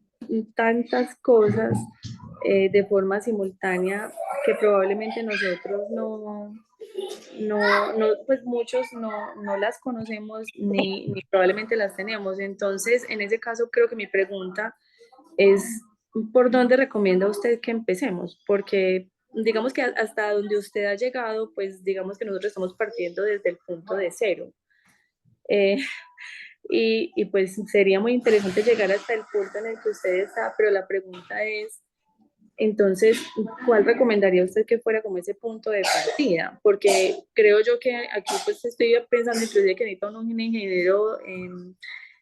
Speaker 5: tantas cosas de forma simultánea que probablemente nosotros pues muchos no las conocemos ni probablemente las tenemos. Entonces, en ese caso, creo que mi pregunta es, ¿por dónde recomienda usted que empecemos? Porque digamos que hasta donde usted ha llegado, pues digamos que nosotros estamos partiendo desde el punto de cero. Eh, y pues sería muy interesante llegar hasta el punto en el que usted está, pero la pregunta es, entonces, ¿cuál recomendaría usted que fuera como ese punto de partida? Porque creo yo que aquí pues estoy pensando inclusive que necesito un ingeniero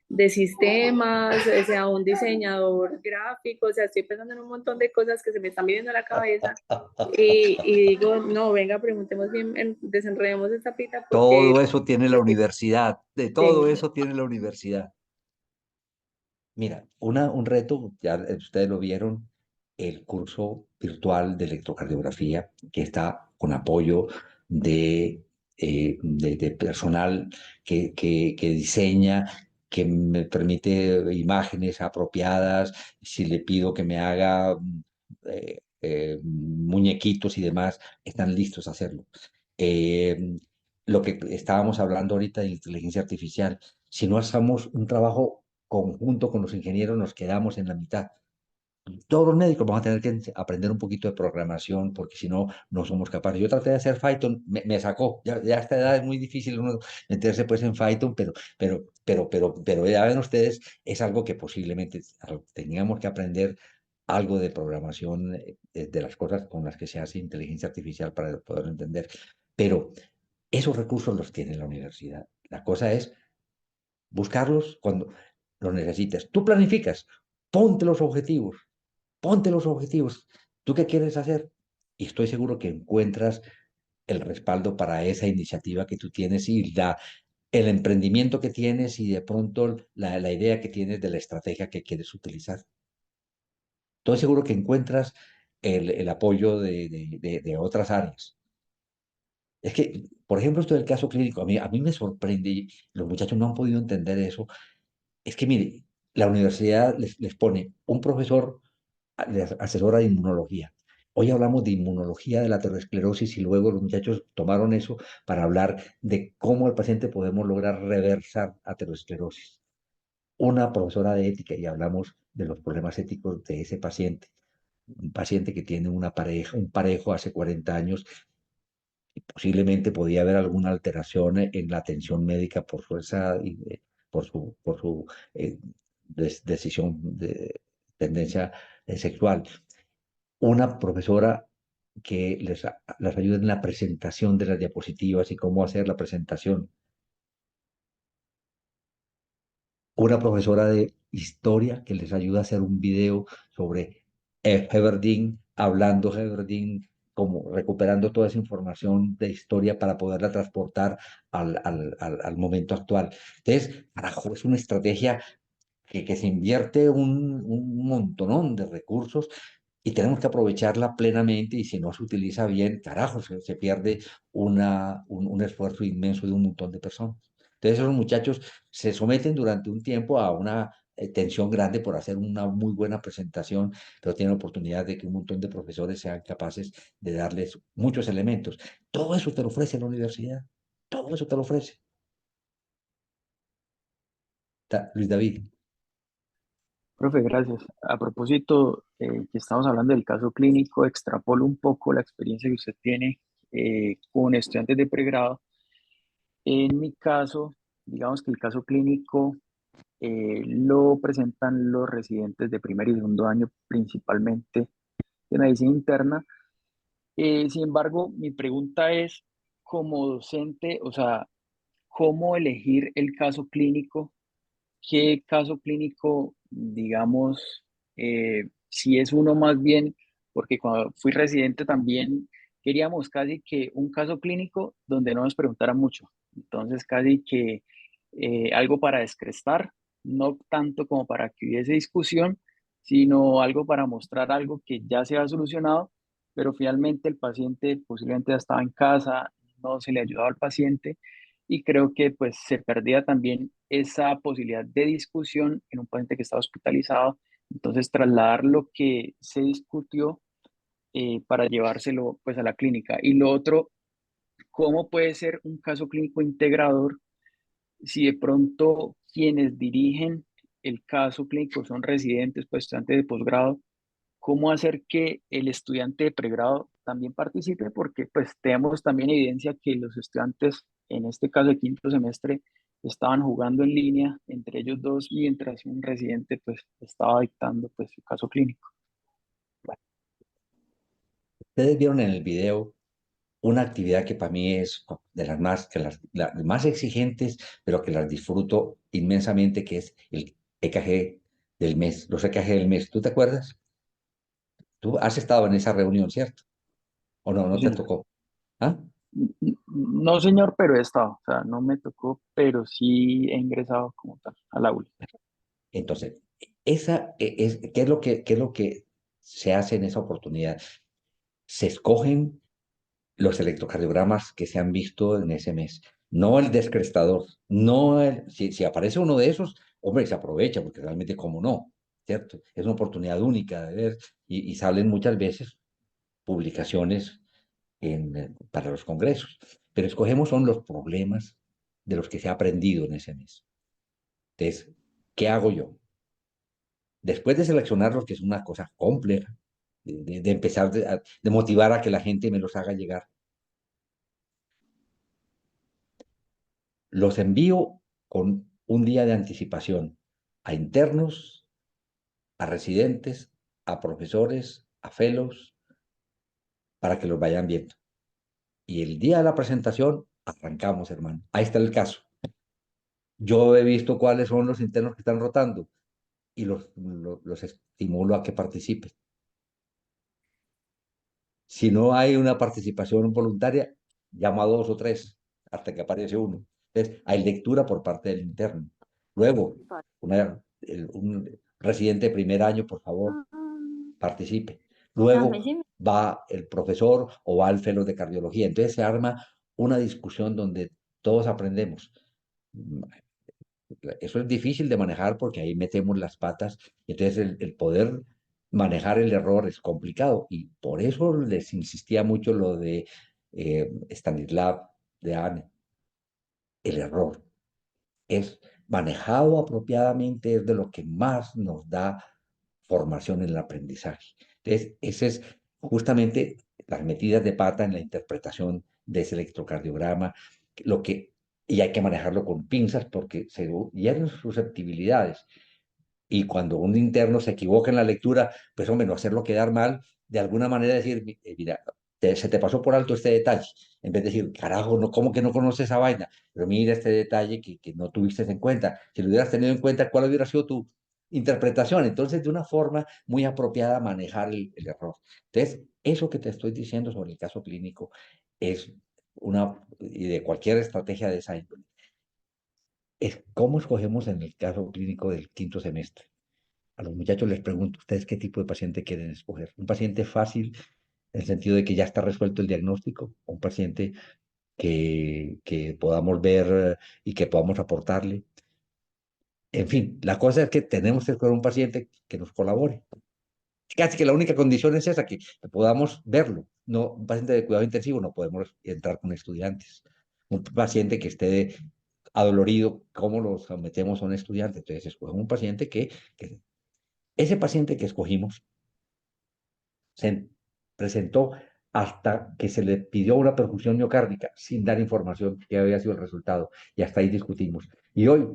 Speaker 5: de sistemas, o sea, un diseñador gráfico, o sea, estoy pensando en un montón de cosas que se me están viniendo a la cabeza y digo, no, venga, preguntemos bien, desenredemos esta pita porque
Speaker 2: Todo eso tiene la universidad, de todo
Speaker 5: sí.
Speaker 2: eso tiene la universidad. Mira, un reto, ya ustedes lo vieron, el curso virtual de electrocardiografía, que está con apoyo de personal que diseña, que me permite imágenes apropiadas, si le pido que me haga muñequitos y demás, están listos a hacerlo. Eh, lo que estábamos hablando ahorita de inteligencia artificial, si no hacemos un trabajo conjunto con los ingenieros, nos quedamos en la mitad. Todos los médicos vamos a tener que aprender un poquito de programación porque si no, no somos capaces. Yo traté de hacer Python, me sacó. Ya a esta edad es muy difícil uno meterse pues en Python, pero ya ven ustedes, es algo que posiblemente teníamos que aprender algo de programación de las cosas con las que se hace inteligencia artificial para poder entender. Pero esos recursos los tiene la universidad. La cosa es buscarlos cuando los necesites. Tú planificas, ponte los objetivos, ponte los objetivos. ¿Tú qué quieres hacer? Y estoy seguro que encuentras el respaldo para esa iniciativa que tú tienes y el emprendimiento que tienes y de pronto la idea que tienes de la estrategia que quieres utilizar. Estoy seguro que encuentras el apoyo de otras áreas. Es que, por ejemplo, esto del caso clínico, a mí me sorprende, y los muchachos no han podido entender eso. Es que, mire, la universidad les pone un profesor, les asesora de inmunología. Hoy hablamos de inmunología de la aterosclerosis y luego los muchachos tomaron eso para hablar de cómo al paciente podemos lograr reversar aterosclerosis. Una profesora de ética y hablamos de los problemas éticos de ese paciente. Un paciente que tiene una pareja, un parejo hace 40 años y posiblemente podía haber alguna alteración en la atención médica por fuerza y por su eh, decisión de tendencia sexual. Una profesora que les ayude en la presentación de las diapositivas y cómo hacer la presentación. Una profesora de historia que les ayuda a hacer un video sobre Heberding, hablando Heberding, como recuperando toda esa información de historia para poderla transportar al momento actual. Entonces, carajo, es una estrategia que se invierte un montonón de recursos, y tenemos que aprovecharla plenamente y si no se utiliza bien, carajo, se pierde un esfuerzo inmenso de un montón de personas. Entonces esos muchachos se someten durante un tiempo a una tensión grande por hacer una muy buena presentación, pero tienen oportunidad de que un montón de profesores sean capaces de darles muchos elementos. Todo eso te lo ofrece la universidad, todo eso te lo ofrece. Luis David.
Speaker 1: Profe, gracias. A propósito, que estamos hablando del caso clínico, extrapolo un poco la experiencia que usted tiene con estudiantes de pregrado. En mi caso, digamos que el caso clínico lo presentan los residentes de primer y segundo año, principalmente de medicina interna. Sin embargo, mi pregunta es, como docente, o sea, ¿cómo elegir el caso clínico? ¿Qué caso clínico, digamos, si es uno más bien, porque cuando fui residente también queríamos casi que un caso clínico donde no nos preguntaran mucho. Entonces, casi que algo para descrestar, no tanto como para que hubiese discusión, sino algo para mostrar algo que ya se ha solucionado, pero finalmente el paciente posiblemente ya estaba en casa, no se le ayudaba al paciente y creo que pues se perdía también esa posibilidad de discusión en un paciente que estaba hospitalizado. Entonces, trasladar lo que se discutió para llevárselo pues a la clínica. Y lo otro, ¿cómo puede ser un caso clínico integrador si de pronto quienes dirigen el caso clínico son residentes, pues estudiantes de posgrado? ¿Cómo hacer que el estudiante de pregrado también participe? Porque pues tenemos también evidencia que los estudiantes, en este caso de quinto semestre, estaban jugando en línea entre ellos dos mientras un residente pues estaba dictando pues su caso clínico.
Speaker 2: Bueno, ustedes vieron en el video una actividad que para mí es de las más, las más exigentes, pero que las disfruto inmensamente, que es el EKG del mes, los EKG del mes. ¿Tú te acuerdas? Tú has estado en esa reunión, ¿cierto? ¿O no?
Speaker 1: Sí,
Speaker 2: ¿No te
Speaker 1: señor.
Speaker 2: tocó? ¿Ah?
Speaker 1: No, señor, pero he estado, o sea, no me tocó, pero sí he ingresado como tal al aula.
Speaker 2: Entonces, qué es lo que se hace en esa oportunidad? Se escogen los electrocardiogramas que se han visto en ese mes, no el descrestador, no si aparece uno de esos, hombre, se aprovecha, porque realmente como no, ¿cierto? Es una oportunidad única de ver y salen muchas veces publicaciones para los congresos, pero escogemos son los problemas de los que se ha aprendido en ese mes. Entonces, ¿qué hago yo? Después de seleccionarlos, que es una cosa compleja, de empezar de motivar a que la gente me los haga llegar, los envío con un día de anticipación a internos, a residentes, a profesores, a fellows, para que los vayan viendo. Y el día de la presentación, arrancamos, hermano. Ahí está el caso. Yo he visto cuáles son los internos que están rotando y los estimulo a que participen. Si no hay una participación voluntaria, llamo a dos o tres hasta que aparece uno. Entonces, hay lectura por parte del interno. Luego, un residente de primer año, por favor, participe. Luego va el profesor o va el fellow de cardiología. Entonces se arma una discusión donde todos aprendemos. Eso es difícil de manejar porque ahí metemos las patas. Entonces el poder manejar el error es complicado. Y por eso les insistía mucho lo de Stanislav de Ane. El error es manejado apropiadamente, es de lo que más nos da formación en el aprendizaje. Entonces, ese es justamente las metidas de pata en la interpretación de ese electrocardiograma, lo que, y hay que manejarlo con pinzas porque se hieren susceptibilidades. Y cuando un interno se equivoca en la lectura, pues hombre, no hacerlo quedar mal, de alguna manera decir, mira, se te pasó por alto este detalle, en vez de decir, carajo, no, ¿cómo que no conoces esa vaina? Pero mira este detalle que no tuviste en cuenta. Si lo hubieras tenido en cuenta, ¿cuál hubiera sido tu interpretación? Entonces, de una forma muy apropiada, manejar el error. Entonces, eso que te estoy diciendo sobre el caso clínico es y de cualquier estrategia de esa índole, es cómo escogemos en el caso clínico del quinto semestre. a los muchachos les pregunto, ¿ustedes qué tipo de paciente quieren escoger? ¿Un paciente fácil en el sentido de que ya está resuelto el diagnóstico? ¿O un paciente que podamos ver y que podamos aportarle? En fin, la cosa es que tenemos que escoger un paciente que nos colabore. Casi que la única condición es esa, que podamos verlo. No, un paciente de cuidado intensivo no podemos entrar con estudiantes. Un paciente que esté adolorido, ¿cómo lo sometemos a un estudiante? Entonces, escogemos un paciente que ese paciente que escogimos se presentó hasta que se le pidió una perfusión miocárdica sin dar información que había sido el resultado. Y hasta ahí discutimos. Y hoy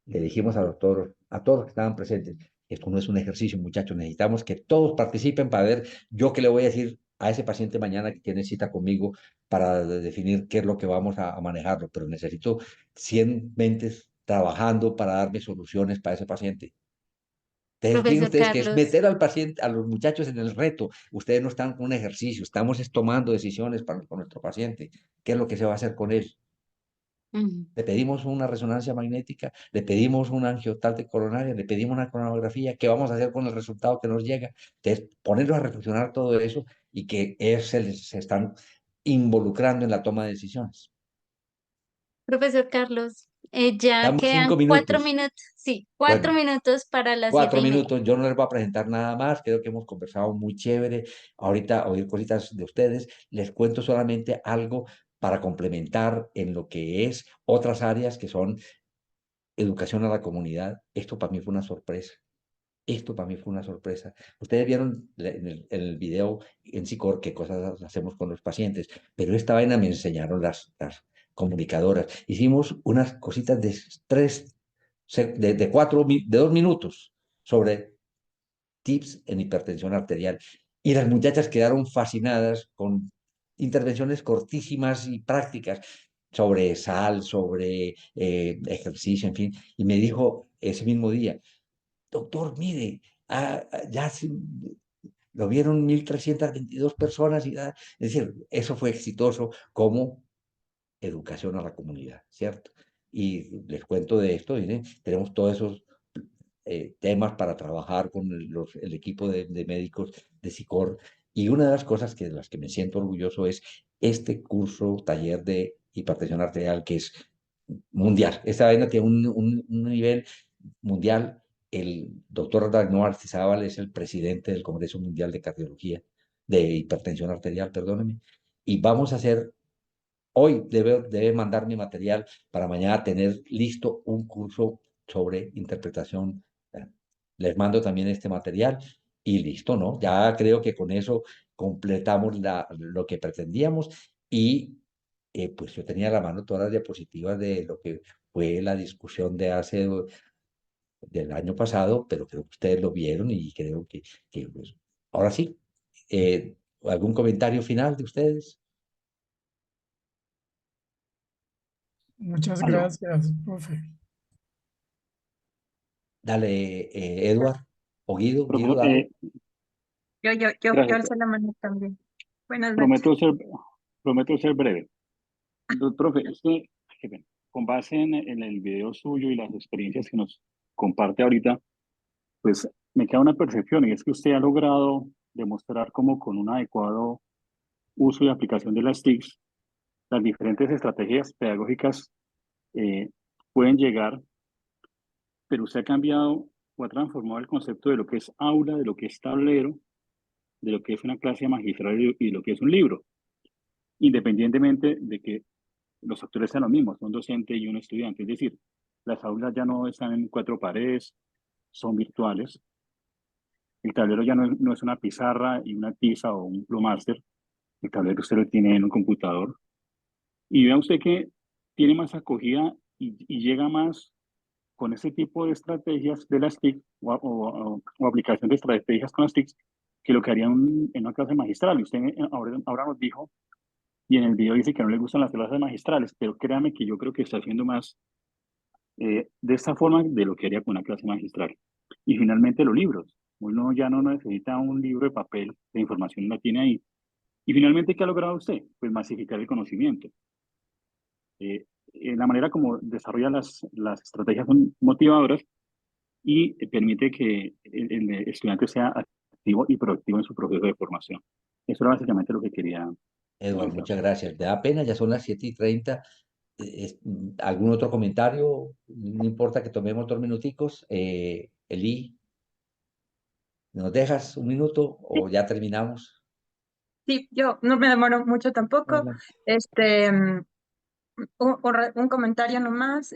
Speaker 2: le dijimos a todos los que estaban presentes, esto no es un ejercicio, muchachos, necesitamos que todos participen para ver yo qué le voy a decir a ese paciente mañana que tiene cita conmigo para definir qué es lo que vamos a manejarlo, pero necesito 100 mentes trabajando para darme soluciones para ese paciente. Entonces, fíjense
Speaker 9: Profesor
Speaker 2: ustedes que es
Speaker 9: Carlos.
Speaker 2: meter al paciente, a los muchachos en el reto. Ustedes no están con un ejercicio, estamos tomando decisiones con nuestro paciente. ¿Qué es lo que se va a hacer con él?
Speaker 9: Ujú.
Speaker 2: Le pedimos una resonancia magnética, le pedimos una angiotalte coronaria, le pedimos una coronografía. ¿Qué vamos a hacer con el resultado que nos llega? Entonces, ponerlos a reflexionar todo eso y que se están involucrando en la toma de decisiones.
Speaker 9: Profesor Carlos, ya
Speaker 2: Damos
Speaker 9: quedan
Speaker 2: 5
Speaker 9: cuatro
Speaker 2: minutos.
Speaker 9: minutos, sí, cuatro
Speaker 2: Bueno,
Speaker 9: minutos para las
Speaker 2: 4 minutos.
Speaker 9: 7:30.
Speaker 2: Yo no les voy a presentar nada más. Creo que hemos conversado muy chévere. Ahorita oír cositas de ustedes. Les cuento solamente algo para complementar en lo que es otras áreas que son educación a la comunidad. Esto para mí fue una sorpresa. Esto para mí fue una sorpresa. Ustedes vieron en el video en SICOR qué cosas hacemos con los pacientes, pero esta vaina me enseñaron las comunicadoras. Hicimos unas cositas de 2 minutos sobre tips en hipertensión arterial. Y las muchachas quedaron fascinadas con intervenciones cortísimas y prácticas sobre sal, sobre ejercicio, en fin. Y me dijo ese mismo día, doctor, mire, lo vieron 1.322 personas y es decir, eso fue exitoso como educación a la comunidad, ¿cierto? Y les cuento de esto, miren, tenemos todos esos temas para trabajar con el equipo de médicos de SICOR. Y una de las cosas de las que me siento orgulloso es este curso, taller de hipertensión arterial, que es mundial. Esta vaina tiene un nivel mundial. El doctor Ragnar Artizábal es el presidente del Congreso Mundial de Cardiología, de Hipertensión Arterial, perdóneme. Y vamos a hacer, hoy debe mandar mi material para mañana tener listo un curso sobre interpretación. Les mando también este material y listo, ¿no? Ya creo que con eso completamos lo que pretendíamos y pues yo tenía a la mano todas las diapositivas de lo que fue la discusión del año pasado, pero creo que ustedes lo vieron y creo que pues, ahora sí. ¿Algún comentario final de ustedes?
Speaker 3: Muchas
Speaker 1: Aló.
Speaker 3: gracias, profe.
Speaker 2: Dale, Edward o Guido,
Speaker 1: Profe-
Speaker 2: dale.
Speaker 10: Yo
Speaker 1: gracias.
Speaker 10: alzo la mano también. Buenas noches.
Speaker 12: Prometo ser breve. Profe, qué pena. Con base en el video suyo y las experiencias que nos comparte ahorita, pues me queda una percepción y es que usted ha logrado demostrar cómo con un adecuado uso y aplicación de las TICs, las diferentes estrategias pedagógicas eh, pueden llegar, pero usted ha cambiado o ha transformado el concepto de lo que es aula, de lo que es tablero, de lo que es una clase magistral y de lo que es un libro, independientemente de que los actores sean los mismos, un docente y un estudiante. Es decir, las aulas ya no están en 4 paredes, son virtuales. El tablero ya no es una pizarra y una tiza o un Flowmaster. El tablero usted lo tiene en un computador. Y vea usted que tiene más acogida y llega más con ese tipo de estrategias de las TIC o aplicación de estrategias con las TIC que lo que haría en una clase magistral. Y usted ahora nos dijo, y en el video dice que no le gustan las clases magistrales, pero créame que yo creo que está haciendo más de esta forma de lo que haría con una clase magistral. Y finalmente los libros. Uno ya no necesita un libro de papel, la información la tiene ahí. Y finalmente, ¿qué ha logrado usted? Pues masificar el conocimiento. La manera como desarrolla las estrategias son motivadoras, y permite que el estudiante sea activo y proactivo en su proceso de formación. Eso era básicamente lo que quería
Speaker 2: Edward,
Speaker 12: comentar.
Speaker 2: muchas gracias. Me da pena, ya son las 7:30. ¿Algún otro comentario? No importa que tomemos 2 minuticos. Eli, ¿nos dejas un minuto
Speaker 13: Sí,
Speaker 2: o ya terminamos?
Speaker 13: sí, yo no me demoro mucho tampoco.
Speaker 1: Adelante.
Speaker 13: Este, un comentario nomás.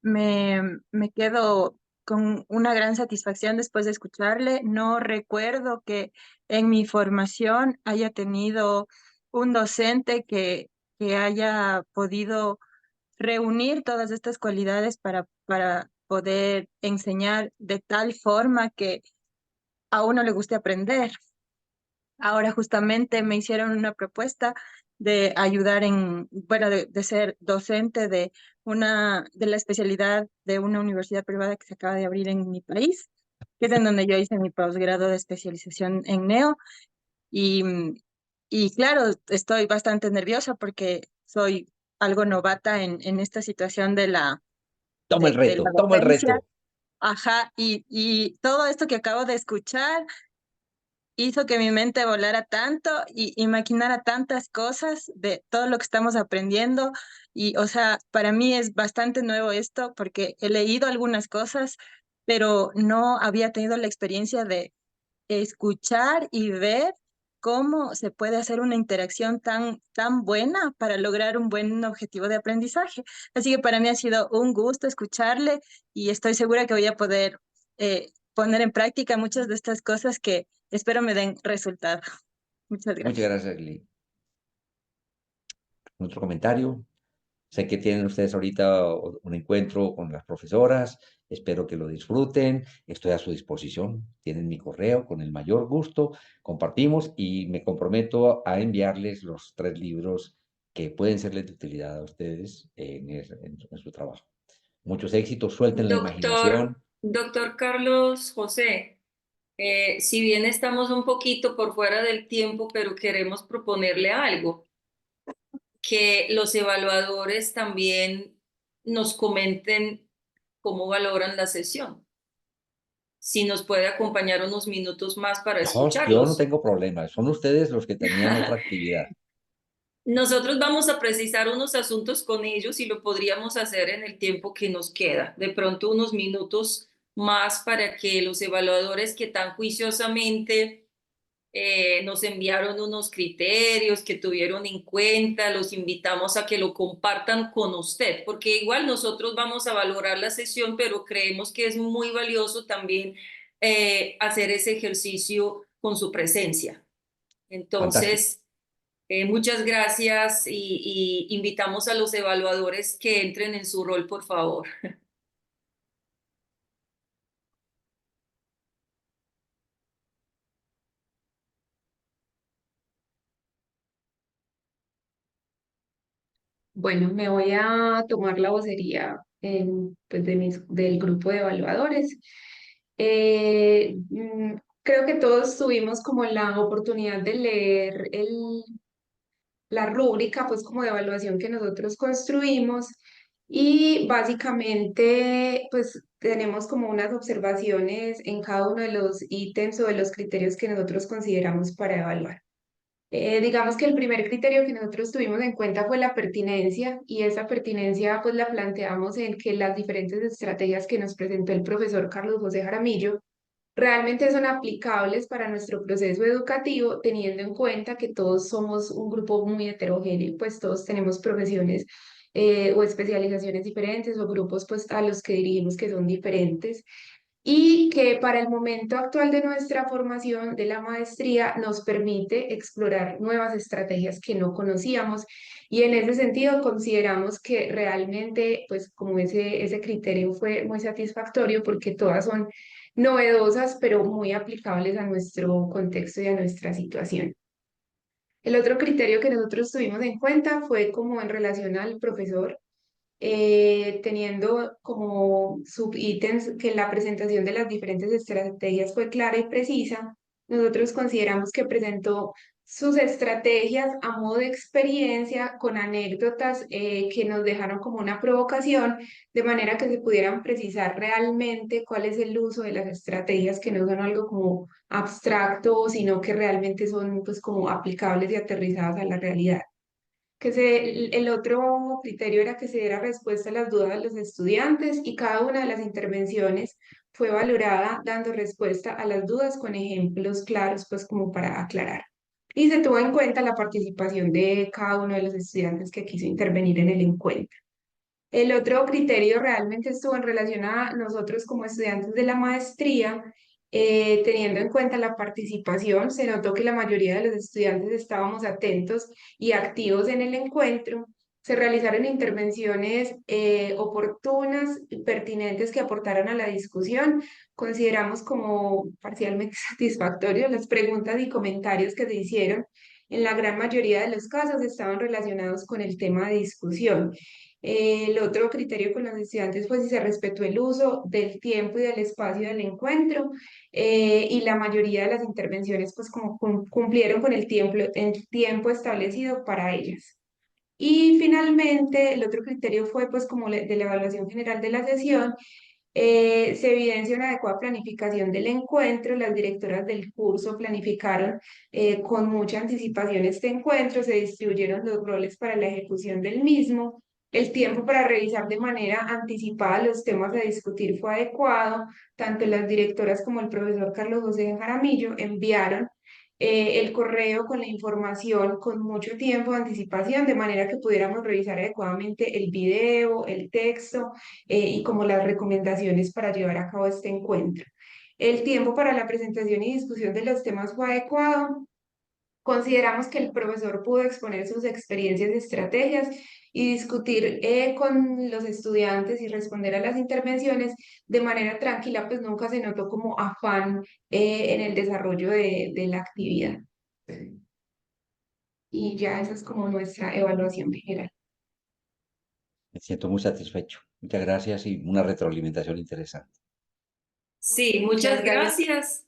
Speaker 13: Me quedo con una gran satisfacción después de escucharle. No recuerdo que en mi formación haya tenido un docente que haya podido reunir todas estas cualidades para poder enseñar de tal forma que a uno le guste aprender. Ahora justamente me hicieron una propuesta de ayudar bueno, de ser docente de la especialidad de una universidad privada que se acaba de abrir en mi país, que es en donde yo hice mi posgrado de especialización en neo. Y, y claro, estoy bastante nerviosa porque soy algo novata en esta situación de la
Speaker 2: Toma el
Speaker 13: docencia.
Speaker 2: reto.
Speaker 13: Ajá, y todo esto que acabo de escuchar hizo que mi mente volara tanto y maquinara tantas cosas de todo lo que estamos aprendiendo. Y, o sea, para mí es bastante nuevo esto porque he leído algunas cosas, pero no había tenido la experiencia de escuchar y ver cómo se puede hacer una interacción tan buena para lograr un buen objetivo de aprendizaje. Así que para mí ha sido un gusto escucharle y estoy segura que voy a poder poner en práctica muchas de estas cosas que espero me den resultado. Muchas
Speaker 2: Muchas
Speaker 13: gracias.
Speaker 2: gracias, Eli. ¿Otro comentario? Sé que tienen ustedes ahorita un encuentro con las profesoras, espero que lo disfruten, estoy a su disposición, tienen mi correo con el mayor gusto, compartimos y me comprometo a enviarles los 3 libros que pueden serles de utilidad a ustedes en su trabajo. Muchos éxitos, suelten la
Speaker 14: Doctor,
Speaker 2: imaginación.
Speaker 14: doctor Carlos José, si bien estamos un poquito por fuera del tiempo, pero queremos proponerle algo, que los evaluadores también nos comenten cómo valoran la sesión. Si nos puede acompañar unos minutos más para
Speaker 2: Yo no
Speaker 14: escucharlos.
Speaker 2: tengo problema, son ustedes los que tenían otra actividad.
Speaker 14: Nosotros vamos a precisar unos asuntos con ellos y lo podríamos hacer en el tiempo que nos queda. De pronto unos minutos más para que los evaluadores que tan juiciosamente nos enviaron unos criterios que tuvieron en cuenta, los invitamos a que lo compartan con usted, porque igual nosotros vamos a valorar la sesión, pero creemos que es muy valioso también hacer ese ejercicio con su presencia.
Speaker 2: Fantástico.
Speaker 14: Entonces, muchas gracias y invitamos a los evaluadores que entren en su rol, por favor.
Speaker 4: Bueno, me voy a tomar la vocería pues del grupo de evaluadores. Creo que todos tuvimos como la oportunidad de leer la rúbrica, pues como de evaluación que nosotros construimos y básicamente pues tenemos como unas observaciones en cada uno de los ítems o de los criterios que nosotros consideramos para evaluar. Digamos que el primer criterio que nosotros tuvimos en cuenta fue la pertinencia y esa pertinencia pues la planteamos en que las diferentes estrategias que nos presentó el profesor Carlos José Jaramillo realmente son aplicables para nuestro proceso educativo, teniendo en cuenta que todos somos un grupo muy heterogéneo, pues todos tenemos profesiones o especializaciones diferentes o grupos pues a los que dirigimos que son diferentes y que para el momento actual de nuestra formación de la maestría nos permite explorar nuevas estrategias que no conocíamos y en ese sentido consideramos que realmente pues como ese criterio fue muy satisfactorio porque todas son novedosas pero muy aplicables a nuestro contexto y a nuestra situación. El otro criterio que nosotros tuvimos en cuenta fue como en relación al profesor teniendo como subítems que la presentación de las diferentes estrategias fue clara y precisa, nosotros consideramos que presentó sus estrategias a modo de experiencia con anécdotas que nos dejaron como una provocación, de manera que se pudieran precisar realmente cuál es el uso de las estrategias, que no son algo como abstracto, sino que realmente son pues como aplicables y aterrizadas a la realidad. El otro criterio era que se diera respuesta a las dudas de los estudiantes y cada una de las intervenciones fue valorada dando respuesta a las dudas con ejemplos claros, pues como para aclarar. Y se tuvo en cuenta la participación de cada uno de los estudiantes que quiso intervenir en el encuentro. El otro criterio realmente estuvo en relación a nosotros como estudiantes de la maestría, teniendo en cuenta la participación. Se notó que la mayoría de los estudiantes estábamos atentos y activos en el encuentro. Se realizaron intervenciones oportunas y pertinentes que aportaron a la discusión. Consideramos como parcialmente satisfactorios las preguntas y comentarios que se hicieron. En la gran mayoría de los casos estaban relacionados con el tema de discusión. El otro criterio con los estudiantes fue si se respetó el uso del tiempo y del espacio del encuentro, y la mayoría de las intervenciones pues como cumplieron con el tiempo establecido para ellas. Y finalmente el otro criterio fue pues como de la evaluación general de la sesión. Se evidencia una adecuada planificación del encuentro. Las directoras del curso planificaron con mucha anticipación este encuentro, se distribuyeron los roles para la ejecución del mismo. El tiempo para revisar de manera anticipada los temas a discutir fue adecuado. Tanto las directoras como el profesor Carlos José Jaramillo enviaron el correo con la información con mucho tiempo de anticipación, de manera que pudiéramos revisar adecuadamente el video, el texto y como las recomendaciones para llevar a cabo este encuentro. El tiempo para la presentación y discusión de los temas fue adecuado. Consideramos que el profesor pudo exponer sus experiencias y estrategias y discutir con los estudiantes y responder a las intervenciones de manera tranquila, pues nunca se notó como afán en el desarrollo de la actividad. Y ya esa es como nuestra evaluación general.
Speaker 2: Me siento muy satisfecho. Muchas gracias y una retroalimentación interesante.
Speaker 14: Sí, muchas gracias.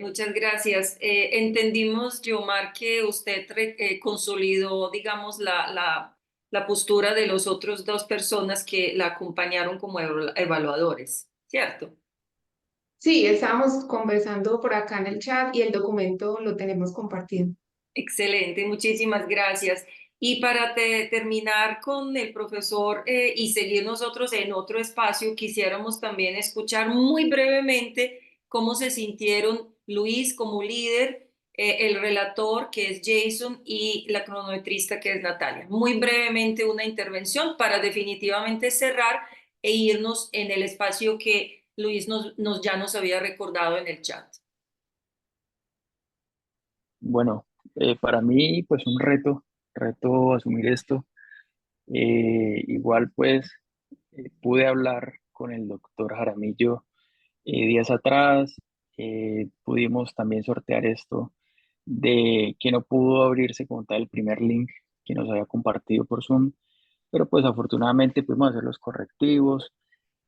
Speaker 14: Muchas gracias. Entendimos, Yomar, que usted consolidó, digamos, la postura de los otros dos personas que la acompañaron como evaluadores, ¿cierto?
Speaker 4: Sí, estábamos conversando por acá en el chat y el documento lo tenemos compartido.
Speaker 14: Excelente, muchísimas gracias. Y para terminar con el profesor y seguir nosotros en otro espacio, quisiéramos también escuchar muy brevemente cómo se sintieron Luis como líder, el relator que es Jason y la cronometrista que es Natalia. Muy brevemente una intervención para definitivamente cerrar e irnos en el espacio que Luis ya nos había recordado en el chat.
Speaker 1: Bueno, para mí pues un reto asumir esto. Igual pues pude hablar con el doctor Jaramillo días atrás. Pudimos también sortear esto de que no pudo abrirse como tal el primer link que nos había compartido por Zoom, pero pues afortunadamente pudimos hacer los correctivos.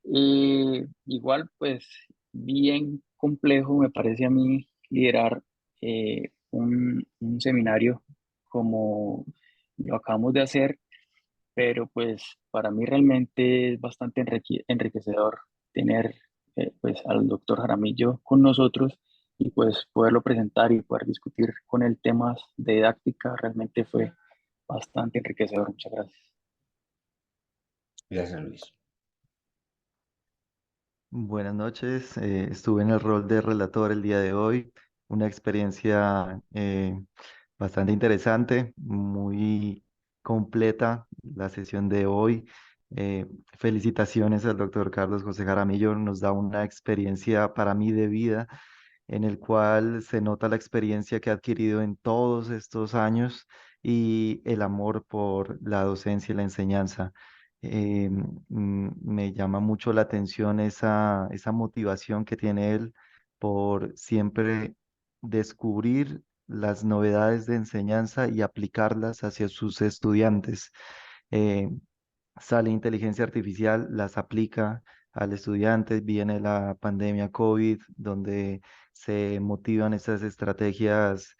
Speaker 1: Igual pues bien complejo me parece a mí liderar un seminario como lo acabamos de hacer, pero pues para mí realmente es bastante enriquecedor tener pues al doctor Jaramillo con nosotros y pues poderlo presentar y poder discutir con él temas de didáctica realmente fue bastante enriquecedor. Muchas gracias.
Speaker 2: Gracias, Luis.
Speaker 15: Buenas noches, estuve en el rol de relator el día de hoy, una experiencia bastante interesante, muy completa la sesión de hoy. Felicitaciones al doctor Carlos José Jaramillo, nos da una experiencia para mí de vida en el cual se nota la experiencia que ha adquirido en todos estos años y el amor por la docencia y la enseñanza. Me llama mucho la atención esa motivación que tiene él por siempre descubrir las novedades de enseñanza y aplicarlas hacia sus estudiantes. Eh, Sale inteligencia artificial, las aplica al estudiante, viene la pandemia COVID, donde se motivan estas estrategias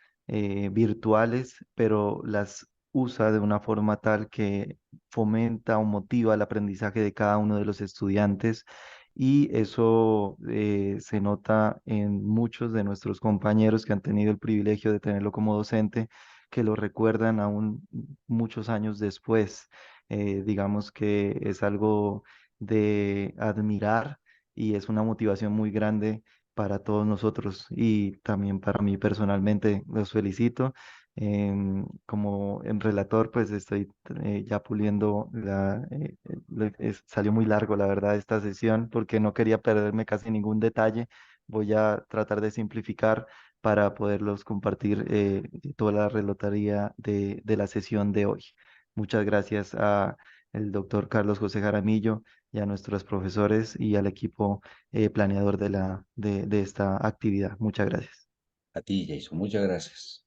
Speaker 15: virtuales, pero las usa de una forma tal que fomenta o motiva el aprendizaje de cada uno de los estudiantes y eso se nota en muchos de nuestros compañeros que han tenido el privilegio de tenerlo como docente, que lo recuerdan aún muchos años después. Digamos que es algo de admirar y es una motivación muy grande para todos nosotros y también para mí personalmente. Los felicito. Como en relator, pues estoy ya puliendo salió muy largo, la verdad, esta sesión porque no quería perderme casi ningún detalle. Voy a tratar de simplificar para poderlos compartir toda la relatoría de la sesión de hoy. Muchas gracias a el doctor Carlos José Jaramillo y a nuestros profesores y al equipo planeador de esta actividad. Muchas gracias.
Speaker 2: A ti, Jason, muchas gracias.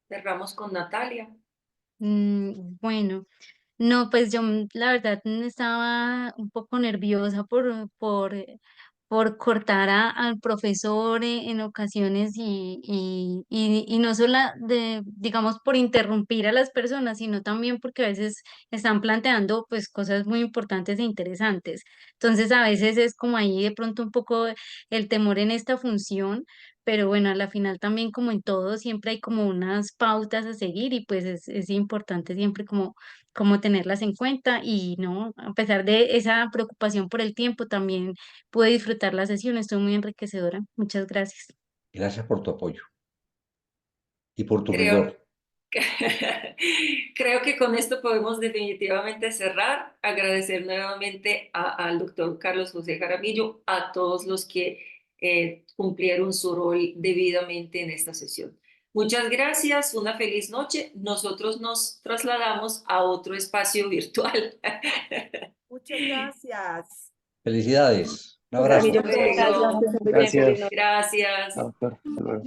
Speaker 14: Cerramos con Natalia.
Speaker 9: Bueno, no, pues yo la verdad estaba un poco nerviosa por cortar al profesor en ocasiones y no solo digamos, por interrumpir a las personas, sino también porque a veces están planteando pues cosas muy importantes e interesantes. Entonces a veces es como ahí de pronto un poco el temor en esta función, pero bueno, a la final también como en todo siempre hay como unas pautas a seguir y pues es importante siempre como tenerlas en cuenta y no, a pesar de esa preocupación por el tiempo, también pude disfrutar la sesión, estuvo muy enriquecedora. Muchas gracias.
Speaker 2: Gracias por tu apoyo y por tu
Speaker 14: Creo,
Speaker 2: rigor.
Speaker 14: creo que con esto podemos definitivamente cerrar. Agradecer nuevamente al doctor Carlos José Jaramillo, a todos los que cumplieron su rol debidamente en esta sesión. Muchas gracias, una feliz noche. Nosotros nos trasladamos a otro espacio virtual.
Speaker 10: Muchas gracias.
Speaker 2: Felicidades. Un abrazo.
Speaker 14: Hasta luego.
Speaker 1: Gracias.
Speaker 14: Gracias.
Speaker 1: Doctor. Hasta luego.